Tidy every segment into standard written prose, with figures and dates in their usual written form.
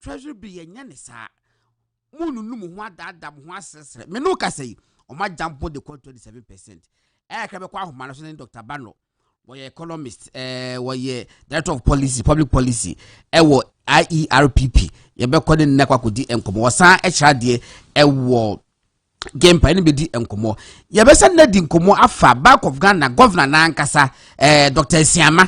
treasury be yenya ne sa munu numu ho adada mo ho asesere me no ka sei o ma jump the 27%. Ka be kwa ahoma no so Dr. Bano we economist we director of policy public policy wo IERPP ye be ko ne nakwa enkomo wosan kira de wo game pa ni be di enkomo ye be san na di enkomo afa Bank of Ghana governor na ankasa Dr. Siama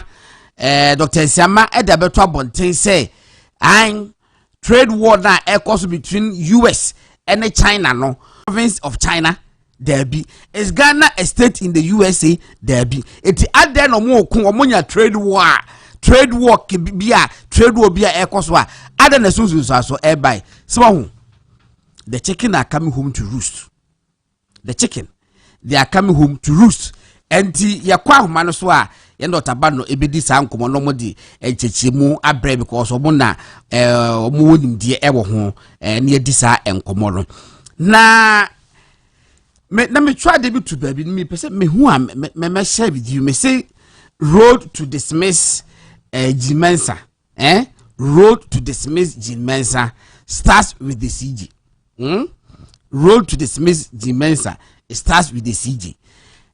da beto abonten say an trade war na course between US and China no province of China there be is Ghana a state in the USA there be it add then omo trade war bia trade war bia course wa add na so by so the chicken are coming home to roost. They are coming home to roost. Enti yakwa ahoma no so a ye Dr. Bano ebedi sa nkomo no modi enchechemu abre because omo na omo wonim de ewo ho na edi sa enkomo no na me try de bi to baby me pese me hu a me share with you me say road to dismiss Jimensa road to dismiss Jimensa starts with the CG. Road to dismiss Jimensa starts with the CG.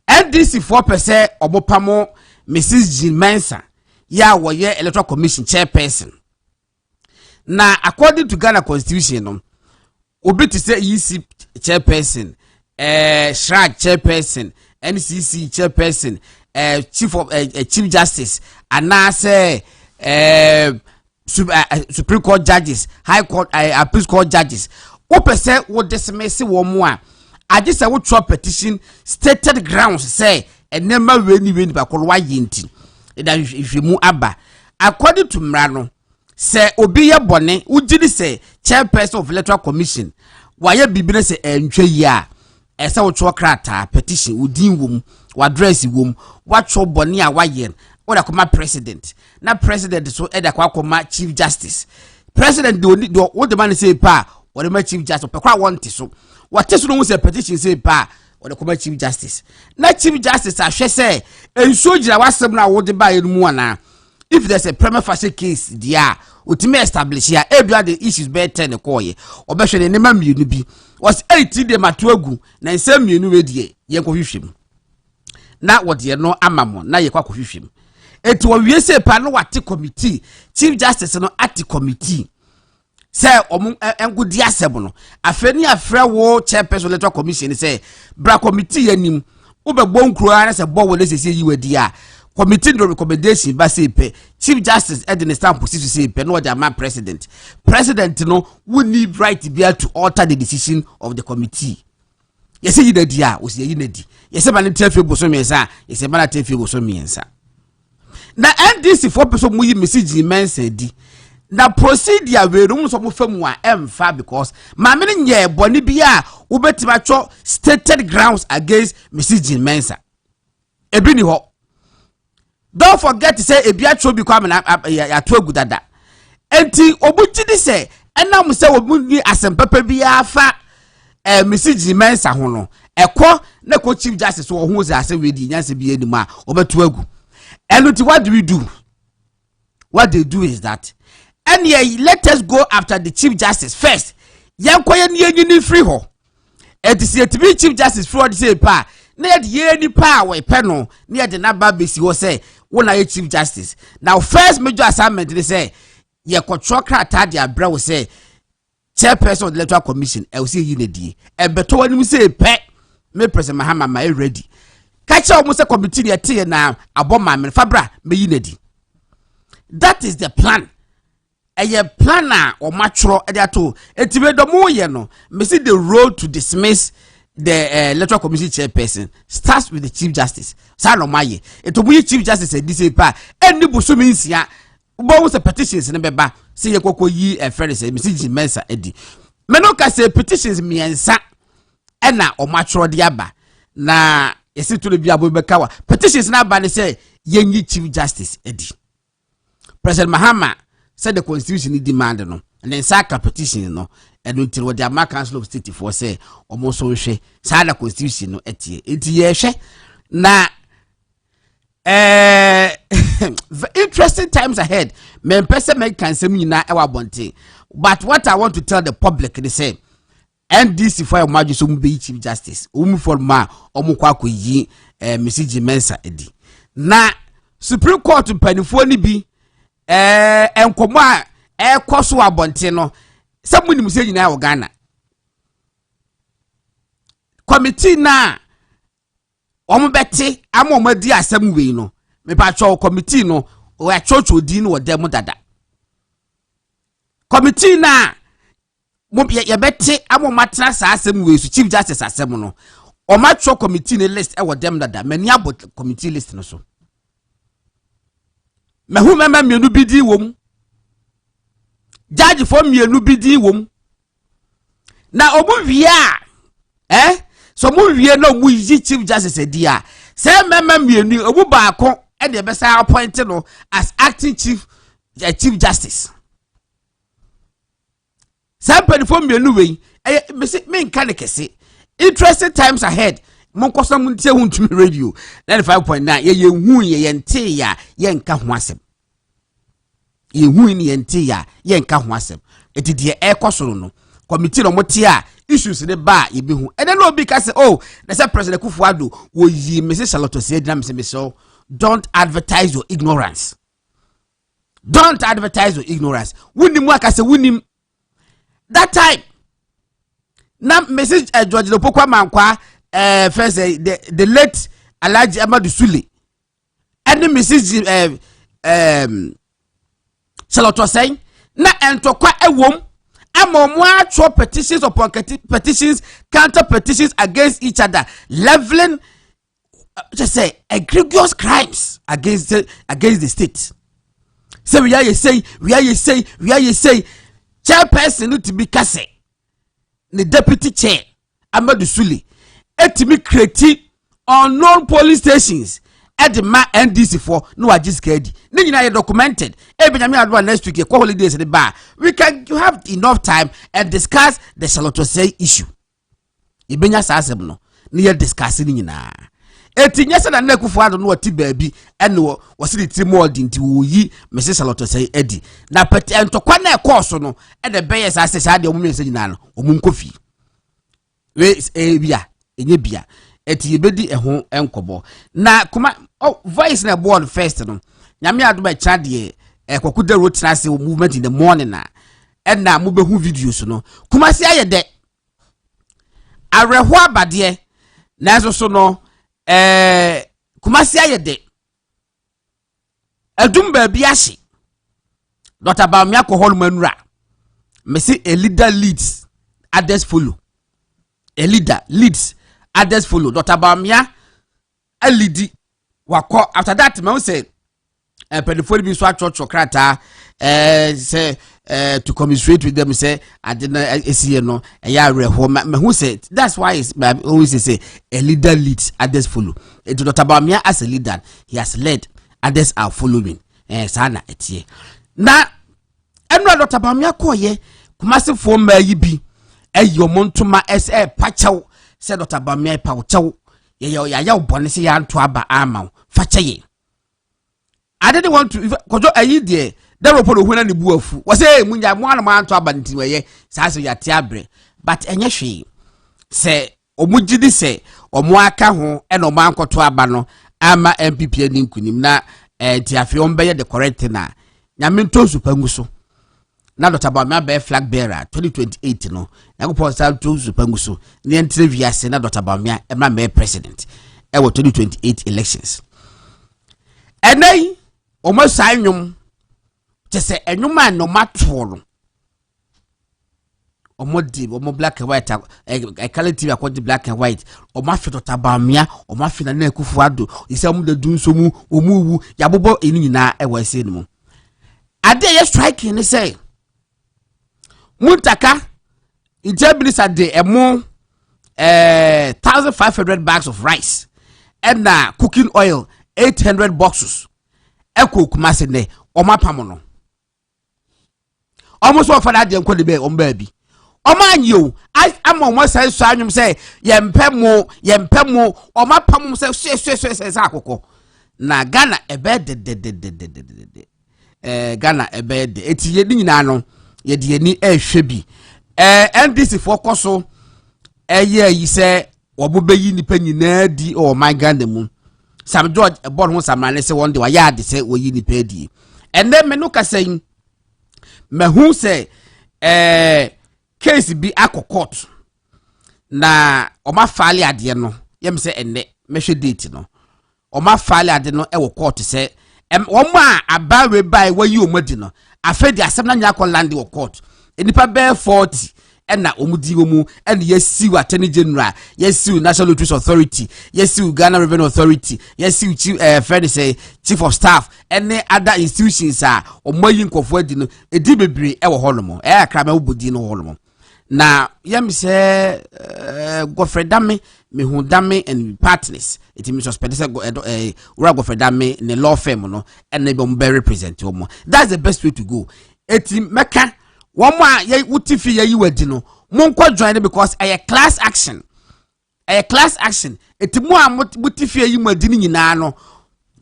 NDC 4% obopamo Mrs. Jimensa ya woye electoral commission chairperson. Na according to Ghana constitution no obi to say EC chairperson, Shrag chairperson, NCC chairperson, chief justice, and now say Supreme Court judges, High Court, Appeals Court judges. Opese wo dismiss wo mo a age say wo tro petition stated grounds say enema weni ba ko wa yinti if you mu aba according to mrano say obi ye bone ugiri say chairperson of electoral commission wa ye bibire say entwe yi a ese wo tro krata petition udin wom wa address wom wa tro bone a wa ye wo da koma president na president so e da kwa koma chief justice president do what the man say pa or the chief justice pe kwa want so what is no say petition say pa or the chief justice na chief justice ahwe say enso gira wasem na wo de ba enu ana if there's a prima facie case dia ultimate establish here ebia the issues be 10 koye obehwe ne nema mienu bi was 18 de matoagu na nsem mienu we die ye kohwehwem na wo de no amamo na ye kwa kohwehwem eti wo wie say pa no wate committee chief justice no at committee say engudi asem no afeni afra wo chairperson electoral commission say bra committee anim ubegbo nkro ara say bo wole sese yi wadi a committee no recommendation ba say pe chief justice edin stamp position say pe no the man president no would need right to be able to alter the decision of the committee. Yes yi dadi a o say yi nadi yes ba ne tefe boso miensa yes ba na tefe boso miensa na NDC 4% mu yi message mensa di na procedure we room so mo famu a emfa because ma me nye boni bia wo betima cho stated grounds against Mrs. Mensa ebi ni ho. Don't forget to say ebi atro bi kwa na ato agudada enti obuchi di say enam say wo ni asempapa bia fa Mrs. Mensa ho no ekọ na ko chief justice wo ho say ase we di nyanse bia ni ma obeto agu. And what do we do? What they do is that and yeah, let us go after the chief justice first. Yankoye ni free ho. And to see to be chief justice fraud say pa. Na ye ni pa we peno. Near the number basi wo say one are chief justice. Now first major assignment they say ye control dia bra wo say chairperson of the electoral commission. I will see you the and beto when you say pe me President Mahama ma ready. Catch almost a committee here now about my fabra me yinedi. That is the plan. A planner or matro ediato. Etibe do mo ye no. Me see the road to dismiss the electoral commission chairperson starts with the chief justice. Sa no maye. Eto mu chief justice e dise pa. Eni buso mi nsia. Bo wo se petitions ne beba. Se ye kokko yi e friend say me see Mensa edi. Me no ka say petitions mi ensa. E na o matro de aba. Na yesi to le bia bo bekawa. Petitions na ba ne say yenyi chief justice edi. President Mahama said the constitution demand no and then saka petition no and until what the American Council of State for say almost so she say the constitution no etie ye hwe na interesting times ahead men person make cansem nyina e wa bonte But what I want to tell the public, they say, NDC for your majesty be chief justice. For ma omukwa yi Mrs. Mensa edi. Na Supreme Court mpanifo ni bi enkomo a ekoso abonte no sabuni mu se nyina wo Ghana. Committee na omubete ama omadi asem wei no. Me pa cho committee no o ya church odi no dem dada. Committee na ye bete amo matra sa asem we su chief justice asem no o matro committee ne list e wo dem dada mani abot committee list no so mehu mema mienu bidi wom judge for mienu bidi wom na omu wia so mu wie na omu yi chief justice edi a se mema mienu omu baako e de be sa appoint no as acting chief justice. Somebody from me anyway. Me nka kese. Interesting times ahead. Mon kosa mun tie hun tumi radio 95.9 ye hu ye nte ya ye nka ho asem. Ye hu ni ye nte ya ye nka ho asem. Eti de e kosoro no. Committee no motie a issues ne ba ye be hu. And then no be ka say oh, na say President Kufuado wo yi Mrs. Charlotte say na me so don't advertise your ignorance. Don't advertise your ignorance. Wunim wa ka say wunim. That time, now Mrs. George Lopokwa Mankwa, first the late Alhaji Amadou Sule, and the Mrs. Charlotte saying, na entokwa ewom, amomwa throw petitions upon petitions, counter petitions against each other, leveling, just say egregious crimes against the state. So we are you say. Chairperson to be kase the deputy chair Amadou Sule etimi create unknown police stations at the NDC for no ajiskedi ni nyina ye documented Benjamin adwa next week kwa holidays the bar we can have enough time and discuss the Charlotte say issue ibenya sa asem no ni ye discuss ni nyina etinya se na Kufuado no wati baabi ene wo se ti mod nti wo yi Mrs. Charlotte say edi na pet entokwa na ekoso no e de beye sa se sa de omu mese nyina no omu nkofi we bia enye bia eti yebedi eho enkobo na kuma voice na board first no nyame ado ba cha de kwakuda road trance movement in the morning na na mo behu videos no kuma se ayede areho abade na so no Kumasi ayede adum ba bi ahye Dr. Bamiako Holmanura me say a leader leads others follow a leader leads others follow Dr. Bamia a lead wako after that me say pedifori bi so atwotwo krata say to commiserate with them say I didn't see no ya reho me who said that's why it's always say a leader leads others follow to Dr. Bamia as a leader he has led others are following sana etie na enra Dr. Bamia koye kumase fo ma yi bi eyomontoma pachaw say Dr. Bamia pachaw ya obone say ya nto aba ama fachaye I didn't want to kojo ayi de the report when any buafu was say munya one man to abanti weye saso ya tiabre but enye hwe say omugidi say omo aka ho e no man koto aba no ama MPP ani nkunim na tiafe ombeye the correct na nyame ntosu pangu so na Dr. Bamia be flag bearer 2028 no yakopo sa ntosu pangu so ne interview ase na Dr. Bamia e ma me president e wo 2028 elections enai omo sanyum Just enuma no matoro omo black and white a color TV according black and white omafi Dr. Bamia omafi na Kufuado ise omo de dunso mu omuwu yabobo eni nyina e wase no ade ye striking ne say muntaka injeblis ade emo 1500 bags of rice and cooking oil 800 boxes eko kumase ne omapamo almost one for that dem kwede be baby omanyo am on say so anyum say yempemo omapamo say se akoko na Ghana ebe de Ghana ebe de etiye ni nyina no ye de ni ehwe bi NDC for koso eye yi se obobeyi nipa nyina di o my Ghana mu Sam George born ho samane se one day wa ya de se oyi nipa di and then me no kasen me hu se case bi akokot na oma file ade no yem se enne mehwe date no oma file ade no e wo court se oma abawe bai wayi omadi no afedi asem na nya land wo court enipa be 40 ena omudi omu and yesiu attorney general yesiu national Lotteries Authority yesiu Ghana Revenue Authority yesiu chief of staff any other institutions omoyi nkofo adi no edi bebre e wo holomo akrama ubodi no holomo na yem se Gofredame mehudame and partners it means suspended Gofredame ne law firm no and they be represent omo. That's the best way to go. Eti meka one more ye utifi ye wedi no monko join because a class action eti mo amutifi ye madi nyina no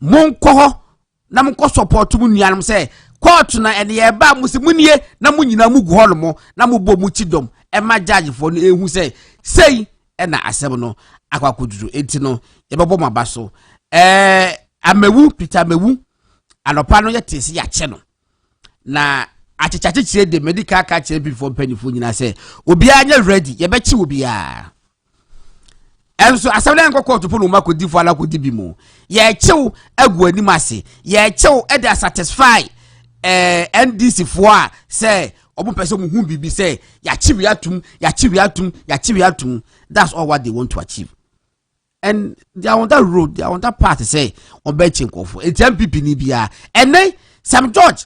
monko ho na monko support mu nuanom say court na ene ye ba musimunie na munyina mu gu holomo na mo bo mu chidom e ma judge for no ehu say ena asem no akwakodudu eti no ye bebo mabaso amewu Peter amewu anopa no ye tese ya che no na achichachichire de medical card che before penifo nyina say obi anya ready ye be chi obi a enso asawle nkoko to polo makodi fo ala kodi bi mu ye chew agu anim ase ye chew e dey satisfy NDC fo a say obo person mu hu bibi say ya chiwi atum that's all what they want to achieve and they are on that road they are on that path say on be chinkofo eti MPP ni bia ene Sam George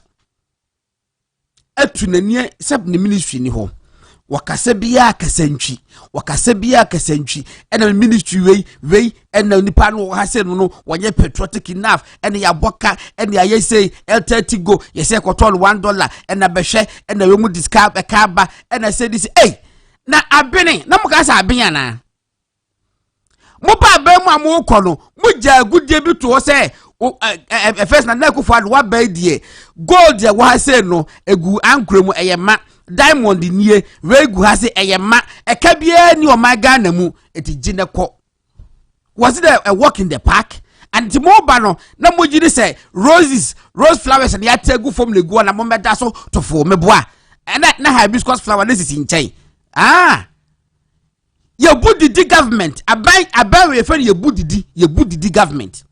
etunanie sub ni ministry ni ho wakase bia kasantwi ena ministry wei ena nipa no ha se no wonye patriotic enough ena ya boka ena ya say L30 go ye say kotol $1 ena behwe ena we mu discount e ka ba ena say this na abene na mukasa abenya na mo ba ba mu amukọ no mu ja gudie bi to say first na nakufo ado wa ba die gold ya wa say no egu ankremu eyema diamond nie wegu ha say eyema eka bia ni o my Ghana mu etijine ko was it a walk in the park and timoba no na mogiri say rose flowers and ya tegu from le go na mo meda so to fo meboa na hibiscus flower this is in chai ye budidi government abai we fe ye budidi government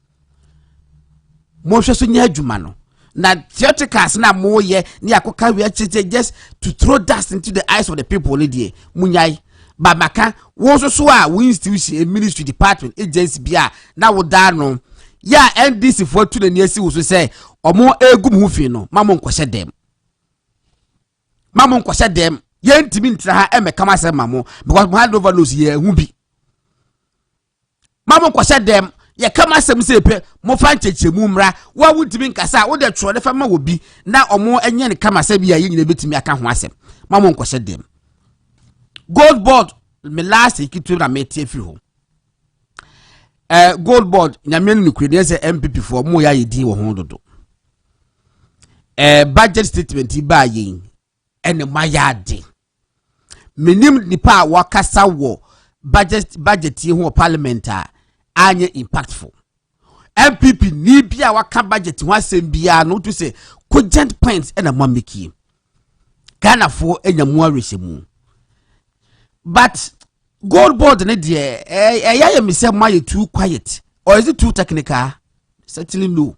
mo hwe so nya adwuma no na theatricals na mo ye ni akoka we just to throw dust into the eyes of the people ni die munyai ba maka wo so a we institution a ministry department agency bia na wo da no ya NDC for to the near si wo so say omo egum hu fi no mamo nkohye dem ye ntimi ntra ha emeka masem mamo because mo hand over those ye hu bi mamo nkohye dem ye kama sem sepe mo fa nchechemu mra wa wutimi nkasa wo de tro de fa ma wo bi na omo enye ne kama se bia ye nyina betimi aka ho asem mamo nkohye dem gold board me last ikitu na metie fi ho gold board nyamenu ni kwede se MPP for mo ya yedi wo ho dodo budget statement ba yin ene mayade menim nipa wakasa wo budget yi ho parliament anye impactful MPP ni bia waka budget ho asem bia no to say cogent points ena mamiki Ghana for enyamu arehemu but gold board ne de ya me say my too quiet or is it too technical? Certainly no.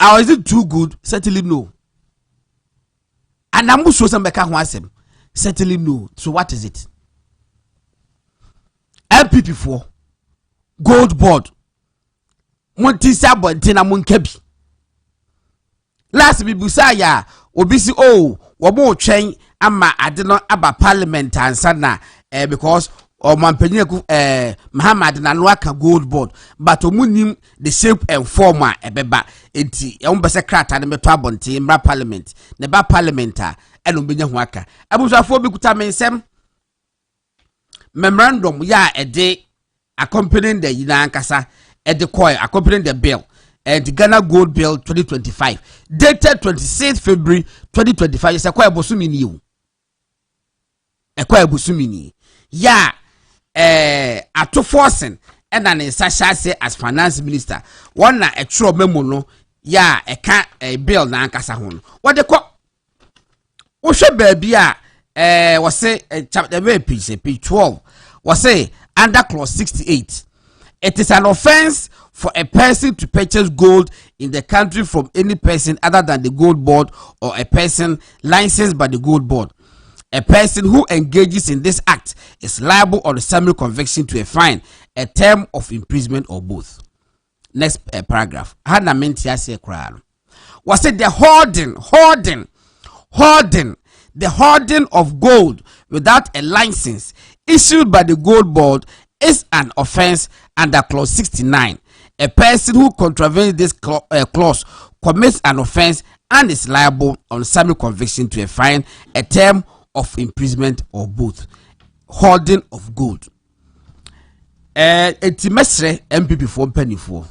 Or is it too good? Certainly no. And I'm sure some beka ho asem. Certainly no. So what is it? MPP for gold board. Monti sabonti na monkabi. Last bibusa ya obisi womo twen ama ade no aba parliament ansa na because mampanyiku Muhammad na no aka gold board but omunim the shape and form ebeba enti embese krata ne meto abonte mra parliament ne ba parliament eno benya ho aka abusafo bi kuta mensem memorandum ya ede accompanying the yinankasa ede coin accompanying the bill the Ghana Gold Bill 2025 dated 26th February 2025 is a kwa bosumini you ekwa bosumini ya ato forcing and an Sasha say as finance minister one na a true memo no ya eka bill na ankasa ho what they call Oshe baby was say chapter page 12 was say under clause 68 it is an offense for a person to purchase gold in the country from any person other than the gold board or a person licensed by the gold board. A person who engages in this act is liable on summary conviction to a fine, a term of imprisonment or both. Next paragraph. Hana mentia se kralo. Was it the hoarding of gold without a license issued by the gold board is an offense under clause 69. A person who contravenes this clause commits an offense and is liable on summary conviction to a fine, a term of imprisonment or both. Hoarding of gold. Etimesre MPP for penny for.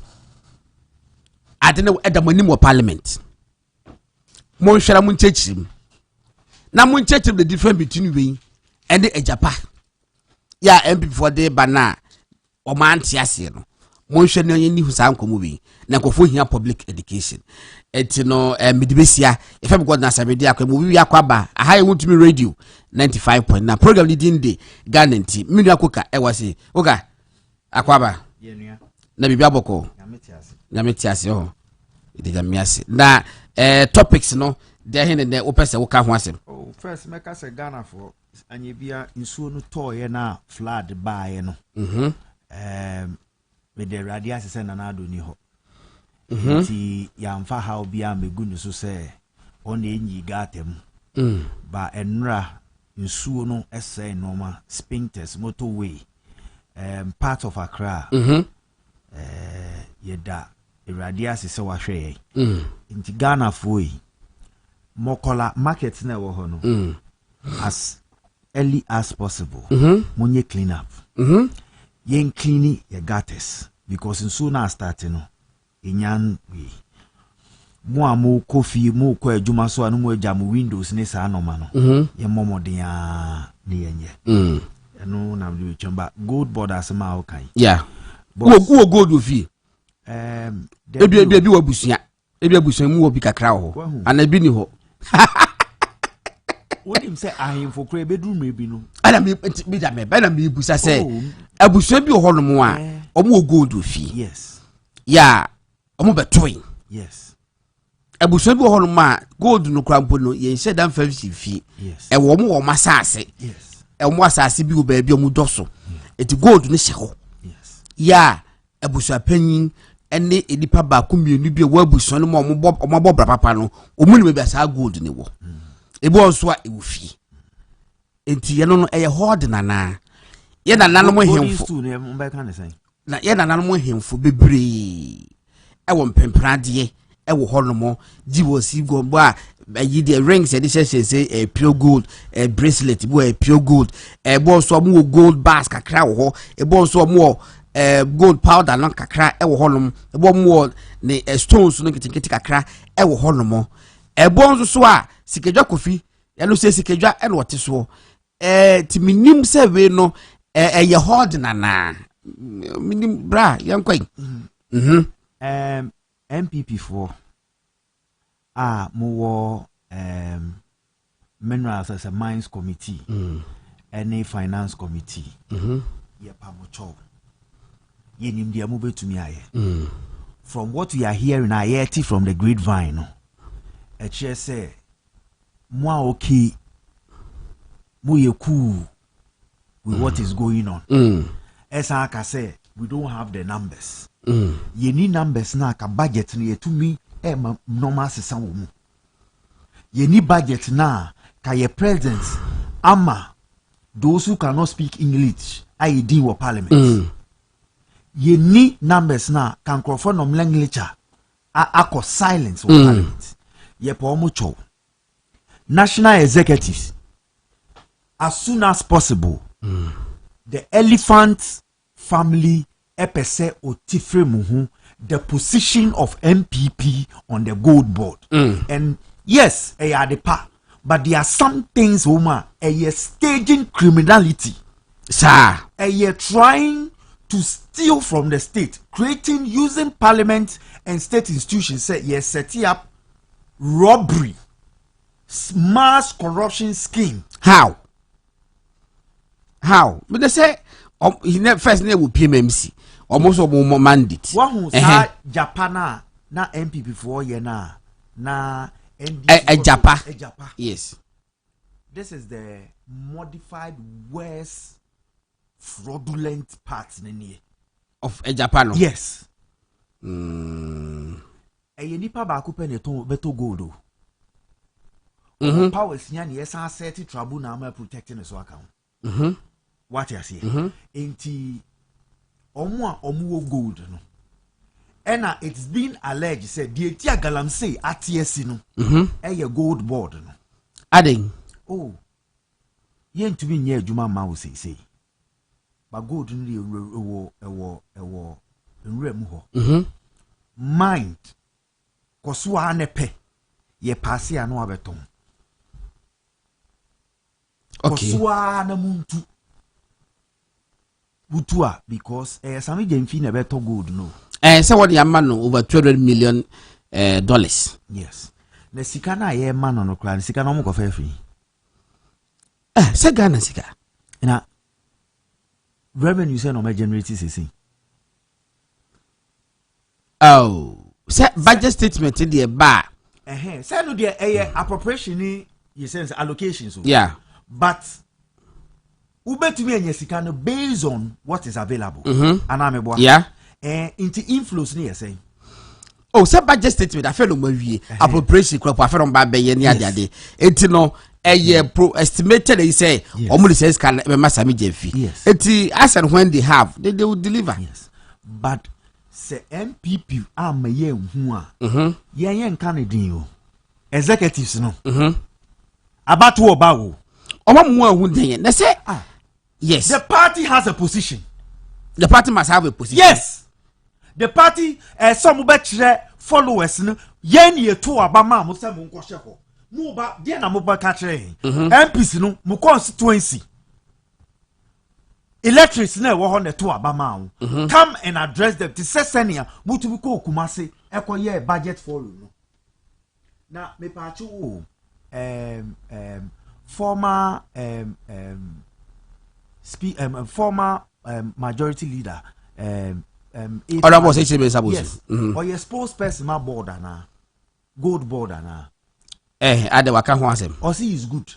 I don't know at the money more parliament. Monshara munchechim. Na munchechim the difference between we and the Ejapa. Ya MPP for the bana or man tiasino. Monshara no yeni husa nkomubi. Na nkofo hia public education. Etino midbesia if I'm God na Asare-Bediako mu wi akwaba aha want me radio 95.9 program ni dinde Ghana nti minu akoka ewase oka akwaba yenua na bibia boko nyametiase ho ide nyamiase na topics no de hin ne opese wo ka ho asem first meka se Ghana for anye bia nsuo no toye na flood baaye no with the radius se na ado ni ho nti yamfa how bia megu no so se on enyi gatem ba enra nsuo no ese normal sphincters motorway part of Accra yeda radius se wa hwe nti Ghana for mokola market na wo ho no as early as possible monye clean up yen clean your gutters because nsuo na start no inyan we mo amu kofi mo ko adwuma so anu mo agya mo windows ne sa anoma no ye momoden a ne yenye eno na we chamba gold borders ma o kan yeah wo gold ofi ebi wa busua ebi abusua mu wo bi kakra ho ana bi ni ho wonim se ahemfo kra bedru mebi no ana mi da me ba na mi busa se abusua bi ho no mo a omo gold ofi yes yeah omo betoyin yes abuso bi ho no ma gold no krampo no ye nse dan fa fi yes e wo mo wo masase yes e mo asase bi wo ba bi omo doso eti gold no hye ho yes ya abuso apanyin ene edipa ba ko mienu bi wo abuso no mo bo bra papa no omu ni be asa gold ne wo ebo nso a e wo fi enti ye no e ye hoard nana ye nana no mo hemfo na ye nana no mo hemfo bebre ewo mpemprade ewo honomo jiwosi gombo a yi the rings e say pure gold bracelet bo pure gold bo so mo gold bars kakra wo ho bo so mo gold powder no kakra ewo honom bo mo ne stones no kitinkiti kakra ewo honomo bo nso so a sikadwa kofi ya no say sikadwa e no wote so ti minim se we no ye hold nana minim bra yankwai MPP for more minerals as a mines committee and a finance committee ye pamocho ye nim dia mube to me from what we are hearing I from the grapevine a chair say moi okay mo ye cool with what is going on as I can say we don't have the numbers ye need numbers na ka budget na ye to me normal sesan wo mu ye need budget na ka ye present ama those who cannot speak English I deal with parliament ye need numbers na can crofo nom language akọ silence with parliament ye po mo cho national executives as soon as possible the elephant family epese otifre muhu the position of MPP on the gold board. And yes, the pa, but there are some things, Uma, staging criminality. Sir, Trying to steal from the state, using parliament and state institutions, say, setting up robbery, mass corruption scheme. How? But they say, he never first name with PMMC. Almost a more mandate. One who said Japan na MP before na Japa. Yes. This is the modified worse fraudulent parts of Japan. Yes. Nipa ba ku peneton beto gold. Powers nya yes asset trouble na am protecting the so account. What you say? Enti omu gold no. And it's been alleged said the tia galamsey atiesi no. Gold board no. Adding. Oh. Yen to be near Juma ma say. But gold nri ewo nrem ho. Mind kosua anepe ye pass ya no abeton. Okay. Kosua na muntu butua because some gemfi na beto gold no. So what the man over $200 million. Yes. Na sika na ye man no kra sika na mo ko fa fi. Se Ghana sika. Na revenue say no me generate sisi. Oh, say budget statement in the bar. Say no the appropriation ni you sense allocation so. Yeah. But ubetumi enye sika no based on what is available. Anamebo. Yeah. Into inflows ni say. Oh, say budget statement I feel no wie appropriation crop I feel on ba be ye ni ade. Enti no pro estimated they say almost says can be masami jefi. Yes. Enti as and when they have they will deliver. Yes. But say MPP amaye hu a yen Canadian o executives no abatu oba wo omo mu hu den na say yes the party has a position. The party must have a position. Yes, the party some be kire followers no yen ye to abama mo se mo nkwohye ho mo ba de na mo ba ka kire MPs no mo constituency electorates na wo ho ne to abama come and address them to say senior mutu bi ko Kumase ekoye budget follow no na me pa chi wo former former majority leader honorable say Sabusi. Yes. Or your spokesperson ma board na gold board na ade waka ho asem or see is good.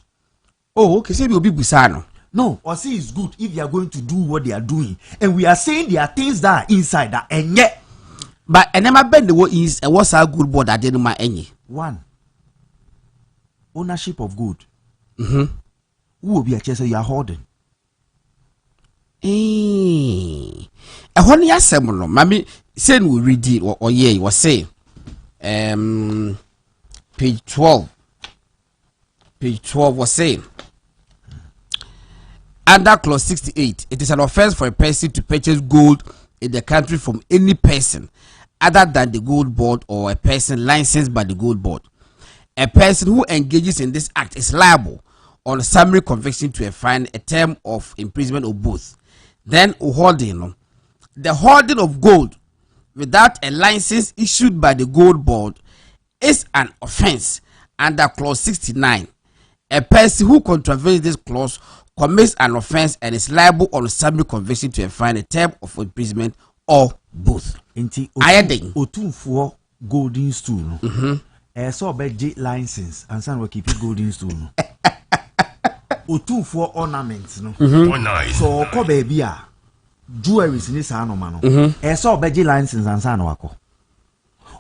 Oh, okay, say we obi busa no. No, or see is good if you are going to do what they are doing, and we are saying there are things that are inside that and yet but never bend the what is what's our good board that didn't ma any one ownership of gold. Who will be a chase you are holding? Honey assemble no mami say we read it or yeah was say page 12 was saying under clause 68 it is an offense for a person to purchase gold in the country from any person other than the gold board or a person licensed by the gold board. A person who engages in this act is liable on summary conviction to a fine, a term of imprisonment or both. Then holding the holding of gold without a license issued by the gold board is an offense under clause 69. A person who contravenes this clause commits an offense and is liable on summary conviction to a fine, a term of imprisonment or both. Otunfuo golden stool. So be license and some will keep it golden stool. Otunfuo ornaments no. Nice. So ko baby a jewelries ni sa no ma no. So be license and san wako.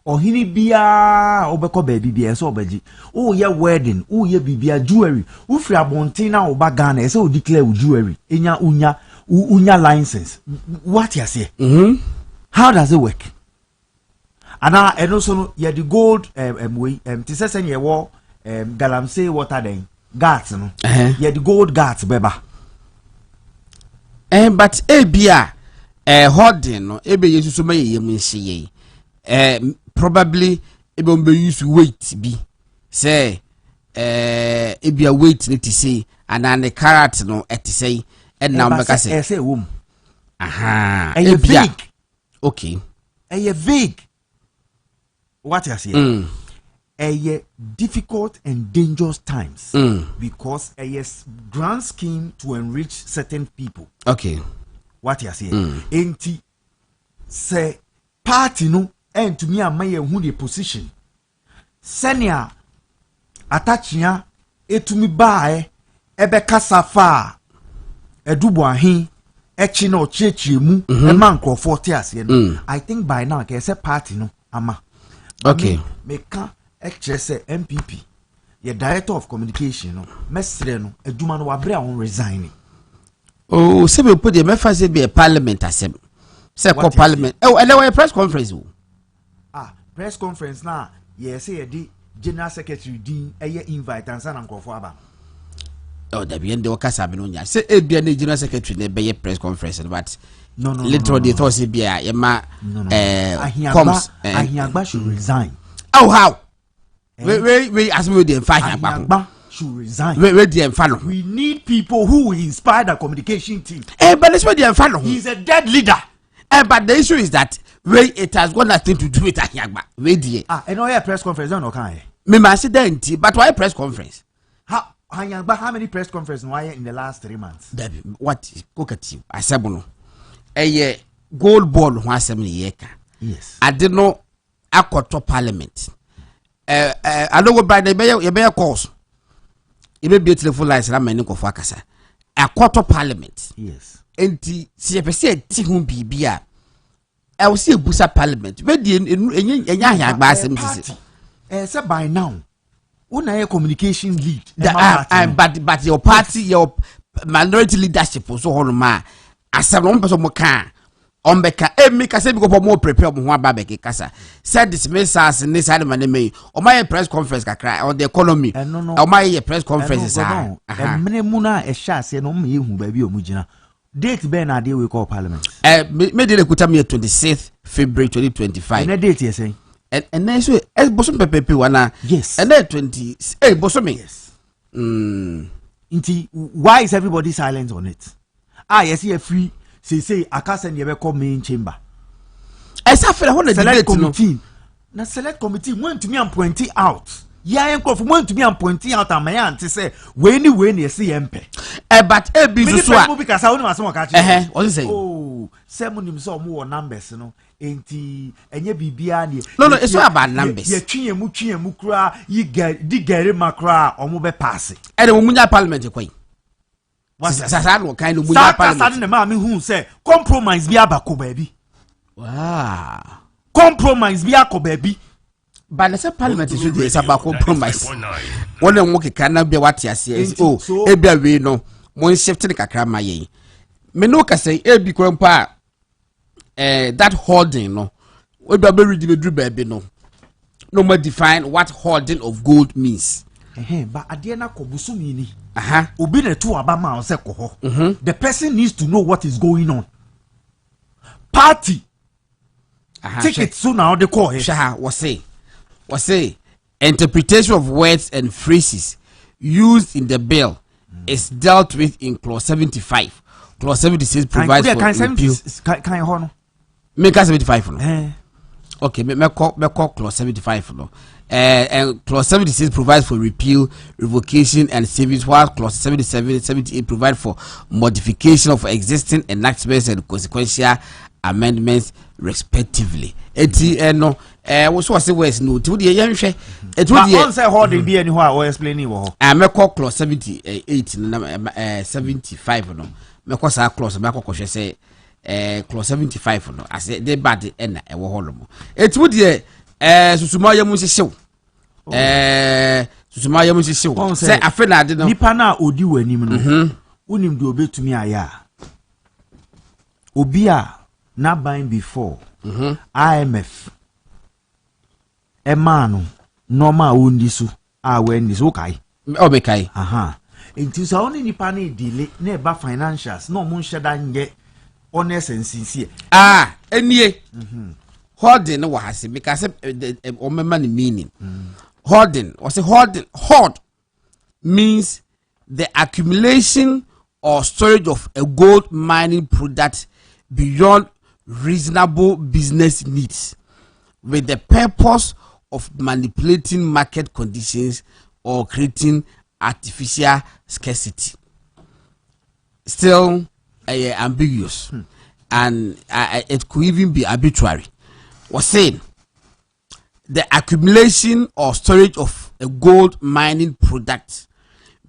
Ohini bia obeko baby bia so obeji. Oh ye wedding, oh ye bibia jewelry. U free abontin na oba Ghana so declare jewelry. Enya unya license. What you say? How does it work? And also no ye the gold way ti say ye wo galamsey water den guards no. Ye the gold guards beba. But bia holding no ebe yesu so may ye munhye probably ebe use weight be say ebi a weight need to say and an carrot no et say and now make say wom aha big okay vague what you say difficult and dangerous times because a grand scheme to enrich certain people. Okay. What you say? Enti say party no and to me and my who the position. Senior attachia to me by ebe kasafa edubo ahin echi na ochechi mu e man crofo te ase no. I think by now can say party no ama. Okay. Me can say MPP, your director of communication, no, mestre no, eduma no wabre on resigning. Oh, se me put the me be a parliament asem. Say call parliament. Oh, and there was a press conference. Press conference na, yes, say the general secretary din invite and san ankofo aba. Oh, there be end the kasa be no nya. Say e be the general secretary na be press conference but no. Literally they thought say be a ma comes Ahiagba should resign. Oh, how? We as we the Ahiagba should resign. We the enfano. We need people who will inspire the communication team. But let's the enfano. He's a dead leader. But the issue is that it has got nothing to do with Ahiagba. We the and all your press conference no can. Me accident, but why press conference? How many press conferences why in the last 3 months? What look at you? I said no. A gold ball once a yeka. Yes. I did not to parliament. I don't go by the bear course. It may be a telephone lines and I'm a nickel for Akasa. A quarter parliament. Yes. And the CFC Tihum Bibia. I will see a Busa parliament. Ready in Yahya Bassam. Except by now. Una communication lead. But your party, your minority leadership was so ma. As a one person can. Ombeka make us go more prepare mo babeke kasa said dismissal in this side man me o my press conference kakra on the economy o my press conference ah emene na e sha ase no me hu ba bi o mu gina date be na dey we call parliament me dey kuta me 26th February 2025 and date yes and then so e bosom pepepe wana yes and then 20 bosom yes why is everybody silent on it yes you free say akasa ne be call main chamber esa fere ho na select committee na select committee want to me and point out ya enko for want to me and point out am ya ante say we ni say empe but bi so a because I want to ka che what you say say munim so mo numbers no enti enye bibia ne no it's not about numbers ye twien mu kura yi digere makra omo be pass e de munya parliament kwai Sasa no kind of parliament. Ne ma me hu say compromise bi abako baby. Wow. Compromise bi akọ baby. But the parliament is really about compromise. One of them can be what you say. Oh, ebia we no. Mo shift the kakra ma ye. Me no ka say e bi kwampa that holding no. We be ready to do baby no. No more define what holding of gold means. But adie na kobusu mi ni. Obi na tu abama on se koho. The person needs to know what is going on. Party. Take it soon now the call. Was say interpretation of words and phrases used in the bill is dealt with in clause 75. Clause 76 provides for repeal. Can you hold? Make 75 no. Okay, me call clause 75 no. And clause 76 provides for repeal, revocation, and savings, while clause 77 and 78 provide for modification of existing enactments and consequential amendments, respectively. No, what's the words? No, to the young share. It would say holding be anywhere or explaining. I may call clause 78, 75 no. Me call sa clause, me call say clause 75 no. I say they bad and a waholomo. It would Susumaya Musisho. Susumaya Musisho. Say, I feel I didn't. Nipana Odi Wenim. Unim do obey to me aya. Obia not buying before. IMF. Emanu. Normal undisu. When this okay. Okay. Until so only Nipani delay never financials. No moon shada nge honest and sincere. Any. holding no was because or money meaning. Holding was a holding. Hold means the accumulation or storage of a gold mining product beyond reasonable business needs with the purpose of manipulating market conditions or creating artificial scarcity. Still ambiguous, and it could even be arbitrary. Was saying the accumulation or storage of a gold mining product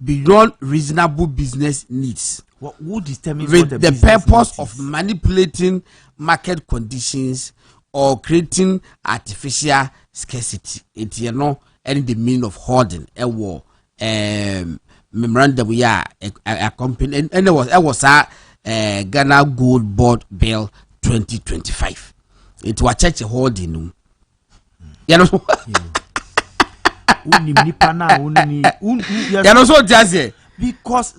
beyond reasonable business needs Who determines with what the purpose of is? manipulating market conditions or creating artificial scarcity. It's and the meaning of hoarding. Memorandum we are a company, and it was Ghana Gold Board Bill 2025. It was church holding. You know. So just Because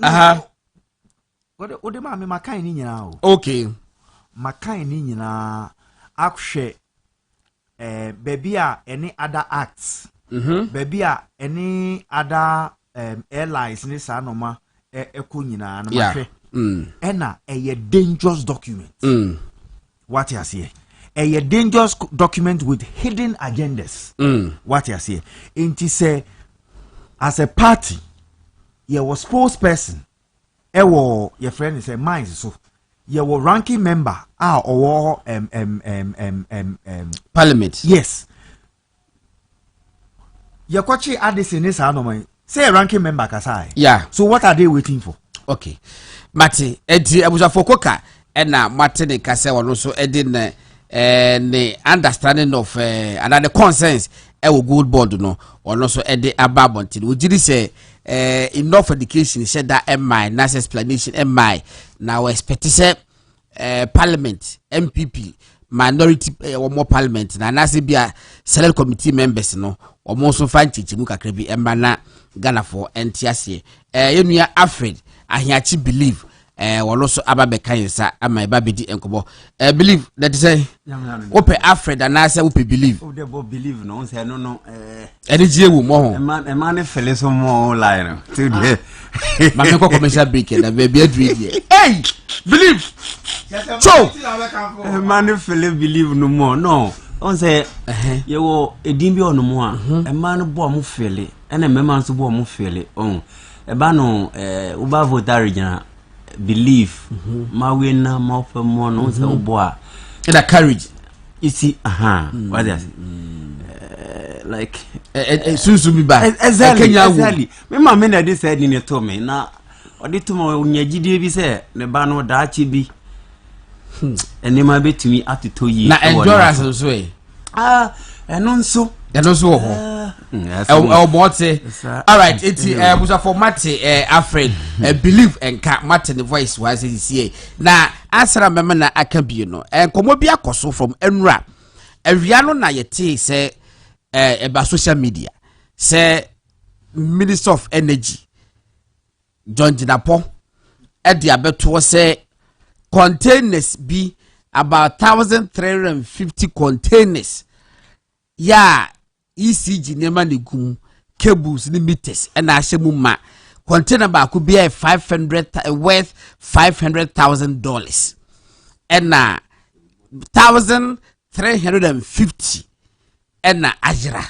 what the man my kind in now. Okay. My kind in actually baby any other acts. Baby any other airlines in this anoma ekunyina and my ena a dangerous document. What you say? A dangerous document with hidden agendas. What you say? Inti say as a party, you was spokesperson. Your friend is a mind so you were ranking member or Parliament. yes. Your coach addis in this anoma. Say a ranking member kasai. Yeah. So what are they waiting for? Okay. Mati, edi abuja fokoka ena Martin ne kase wono so edi ne understanding of another concerns we gold board no wono so edi ababonti. We did say enough education said that MI nice explanation MI now expect say parliament MPP minority or more parliament na nase bia select committee members no omo so fan chichimu kakra bi emana Ghana for entiase yenua afraid ahiachi believe wono so ababe kansa ama ibabedi enkobo believe that say ope afraid and I say ope believe o de believe no say no energy wu mo ho man fele so mo line to the ma me ko commercial break na be adri here hey believe so man fele believe no more no on say ye wo edin bi ono mo a man bo mo fele ena mema nso bo mo fele on e ba no u ba vote region believe ma we na ma fa mo no say ubo a the courage you see what is like susu mi ba exactly me ma me na dey said ni to me na odi to mo nyagide bi say ne ba no da chi bi eni ma betumi atuto yi na endurance so eno nso ho bote all right eti busa for mate afraid believe enka mate the voice was here na answer mema na aka bi no enkomo bi akoso from enra awia no na yete say eba social media say Minister of Energy John Jinapo edi abeto say containers be about 1,350 containers ya ECG nema ne gum cables ni meters and ashemu ma container ba could be worth $500,000 and 1,350 and ajira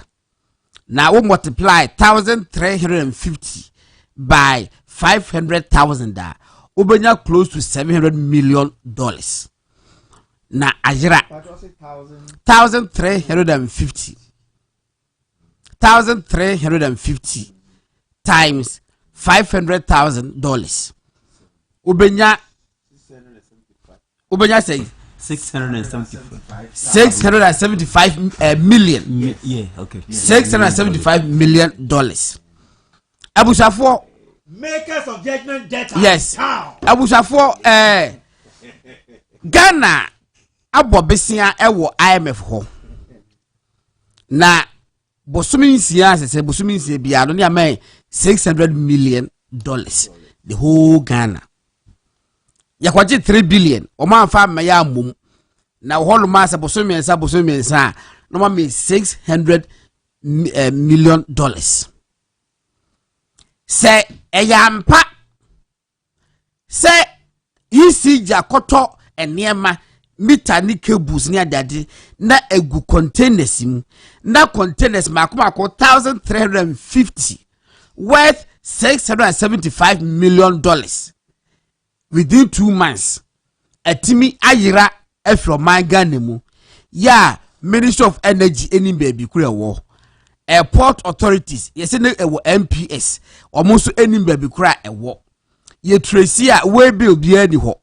now we multiply 1,350 by 500,000 ubenya close to $700 million na ajira 1,350 times $500,000 ubenya say 675 million yeah okay $675 million abusafo Makers of judgment data. yes abusafo Ghana abobesia ewo IMF ho na bosuminsia se bosuminsia bia no ne amai $600 million the whole Ghana yakwaje $3 billion o man fa ma ya mum na holo masa bosomiensa no ma me $600 million. Say eyampa say ECG akoto enema mita ni cables ni adade na egu containers mu na containers makoma 1350 worth $675 million within 2 months. Atimi ayira efro manga mu ya Ministry of Energy any baby kura wo airport authorities yesi ne ewo MPS omonso any baby kura ewo ye tracy a we bill bia ni ho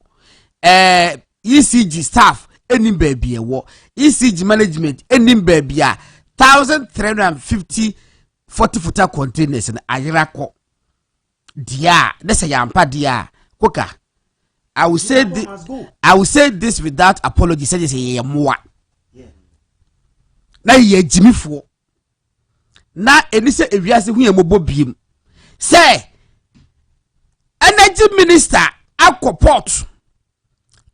ECG staff any baby ewo ECG management any baby a 1350 40-footer containers na ayira ko dia desa yampa dia koka. I will say this without apology. Say ye moa. Na ye Jimmy fo. Na enise ewiase hu ye mobo biem. Say energy minister akoport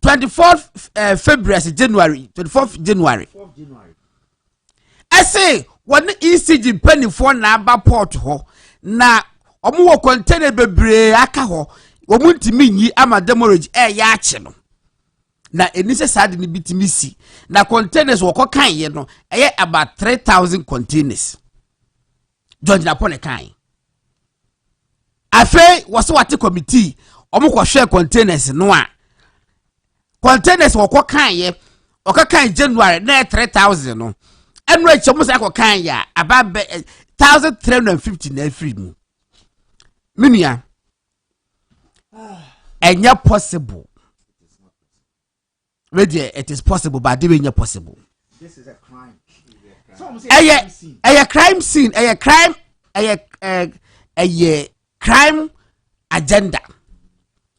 24th February January 24th January. I say when ECG penny for na aba port ho na omo wo container bebre aka ho omuntimi nyi ama demorage ya ache no na enise sade ni bitimi si na containers wo kokan ye no about 3000 containers George na pone kan afi wose wate committee omukọ share containers no a containers wo kokan ye okakan January na 3000 no enu eche mo sa kokan ya about 1350 na free mu minia enya possible. It is possible, but it is possible. This is a crime. A crime scene. A crime agenda.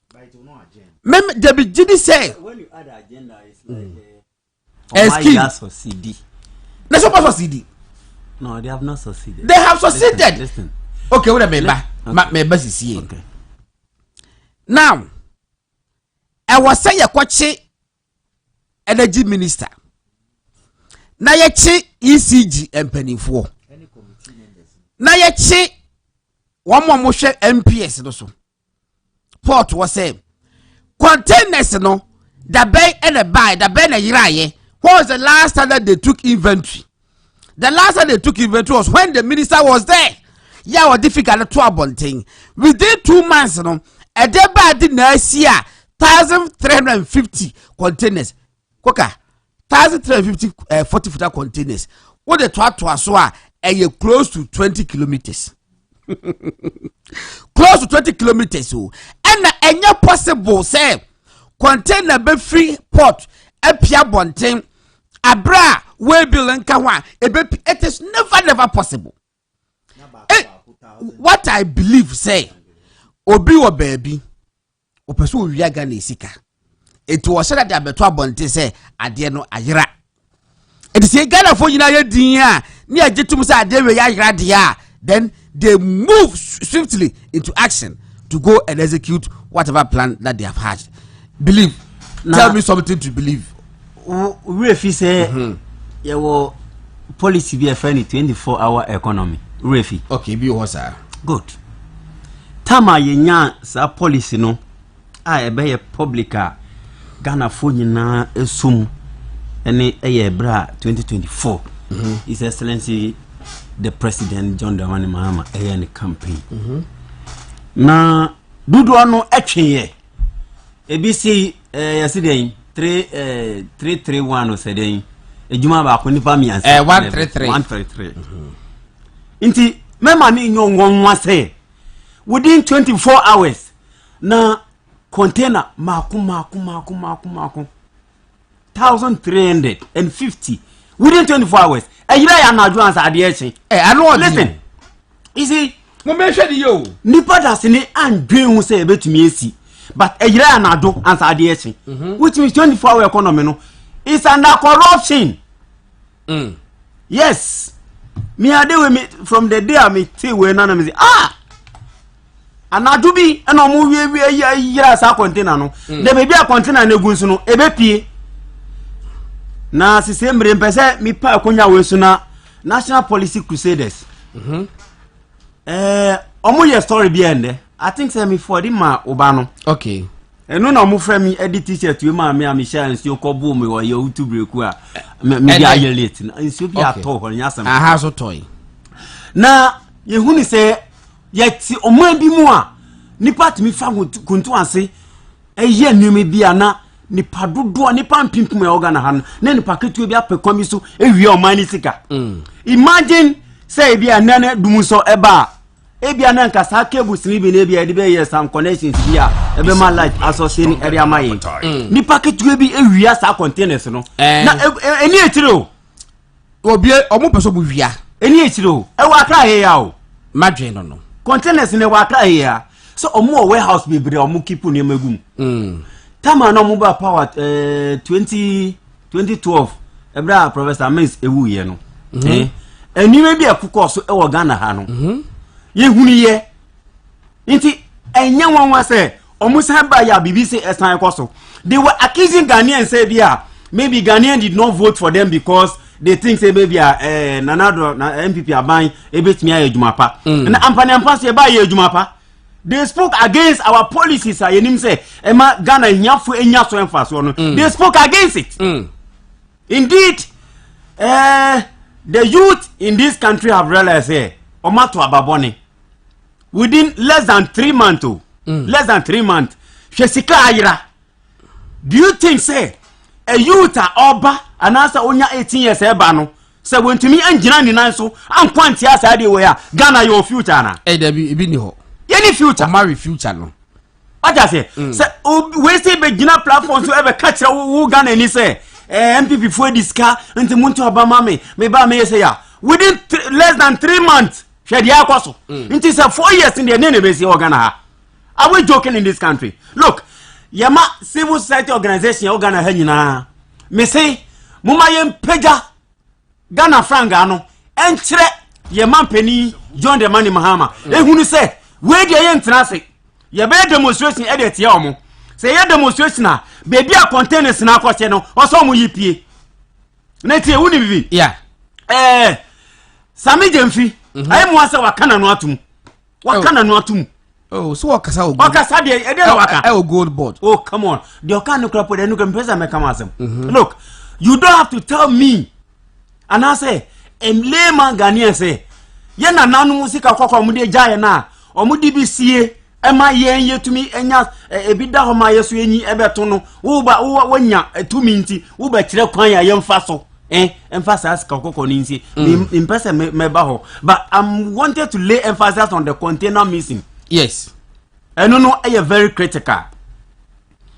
But it will not agenda. Mem the beginning say when you add agenda, it's like succeed. They're supposed to succeed. No, they have not succeeded. They have succeeded. Listen. Okay, what a member is here. Okay. Now, I was saying a kwachi energy minister. Na yechi ECG empanifo. Na yechi one more motion MPS no so. Port was say containers no the bay and a buy the bay na yiraye. What was the last time that they took inventory? The last time they took inventory was when the minister was there. Yeah, was difficult to abonting. Within 2 months, no, a deba did not see 1350 containers. Koka, 1350 40-footer containers. What the twat to aswa a close to 20 kilometers. Close to 20 kilometers. So, and any possible say container be free port a pia bonting abra we bill and kawa. It is never possible. What I believe say obi wo baby opeso wi aga na esika etu o shada da beto abonte say ade no ayira it say Ghana for nyina ye din a ni agitum say ade we ayira de a then they move swiftly into action to go and execute whatever plan that they have had. Believe now, tell me something to believe. We fi say ye wo policy be a 24-hour economy. Refi. Okay, be what sir. Good. Tama yenya sa policy no a ebe ye publica Ghana fo nyina esum ene eye bra 2024. His Excellency the President John Dramani Mahama eye ne campaign. Na dudu no etwe ebisi yesterday 331 o seden ejuma ba ko nipa miansa 133 Inti mema ni nyongonwa say within 24 hours na container maku 1350 within 24 hours eyira ya na advance ade I know. Listen, you see mo me hwe yo nipa das ni andwen hu say betumi esi but eyira ya na ado answer ade which means 24-hour economy no is under corruption. Yes. Me ade we me from the day I me say we na me say anadu bi na mo wie yira sa container no the baby a container na gunsu no ebe pie na sisembre mpese mi pa akonya we so na National Policy Crusaders omo ye story bi ende I think say me for the ma oba no okay eno na omo frɛ me edit t-shirt we ma me share nsuo kɔbo me wɔ YouTube reku a me bi aye late na nsuo bi atɔ hɔ nya asɛm aha so toy na ye huni sɛ yɛti omo bi mu a nipa timi fa kuntu ase eye nneɛma bi ana nipa dodo nipa mpimpim ya organ ha na nipa ketu bi apekwa mi so ewie oman ni sika imagine say bi anana dum so eba ebi anan ka sa cables ni bi na bi ede be yes some connections bi a ebe ma light association ebe amaye nipa ketu bi ewie sa containers no na eni etire o obi omo peso bu wia eni etire o e wa kra he ya o madwen no containers ne wa kra he ya so omo warehouse bi bre omo keep ne magum Tama no mobile power 2012 ebra Professor Mins ewu ye no eniwe bi akukọ so e wo Ghana ha no ye hunu ye nti enya wanwa se omusan ba ya BBC esan ekoso they were accusing Ghanaians say bia maybe Ghanaians did not vote for them because they think say maybe nanado na MPP aban ebetimi ayedwumapa na ampa se ba ye edwumapa. They spoke against our policies. Emma Ghana nyafu enya so emphasis on. They spoke against it. Indeed, the youth in this country have realized omato ababone within less than 3 months. Less than 3 months. Shesika ayira. Do you think say a youth oba anasa onya 18 years eba no say when to me enjina ni nan so am kwanti asa dey we Ghana your future na. Debi ibi ni ho. Any future marry future no what I say we say be gina platform so ever catch who Ghana ni say MPP for this car nti muntu obama me ba me say ya within less than 3 months she dia kwaso nti say 4 years in the name be say Ghana ha are we joking in this country look yama civil society organization Ghana ha nyina me say muma yem pega Ghana franga no enkyere yema mpani John the Mani Mahama ehunu say we dey entrance ye be demonstration edit ya omo say ye demonstration na baby a containers na akwose no oso mo yipie na tie wuni bibi yeah Sami Jemfi ai mo asa wakana no atum oh so wakasa o wakasa de e dey waka o gold board oh come on the okano krapo de no kan pesa me come asem look you don't have to tell me and I say layman Ghanaian say ye na nanu musika kwakwa mu de jaye na omudi bisie ema yen yetumi enya ebida ho ma yeso enyi ebeto no wo wanya etumi nti wo ba kire kwan ya yemfa so emphasis ka kokko ni nsi impese me ba ho but I'm wanted to lay emphasis on the container missing yes no very critical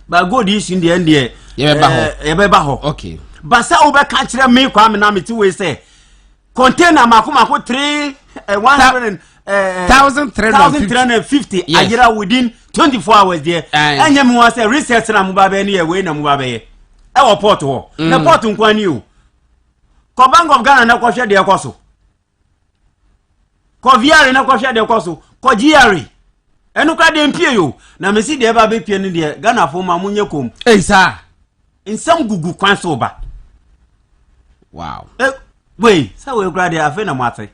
but go this in the end there ye be ba ho okay but say wo be ka kire me kwa me na me ti we say container mako 1,350 ajira within 24 hours there anya me wan say research na mubabe ni we na mubabe e wo port ho na port nkwani o ko Bank of Ghana na ko hwe de ekoso ko viare na ko hwe de ekoso ko giare enu ka de mpie yo na mesi de ba be pie ni de Ghana fo ma munye kom sir nsam gugu kwan so ba wow wait so we grade afa na mate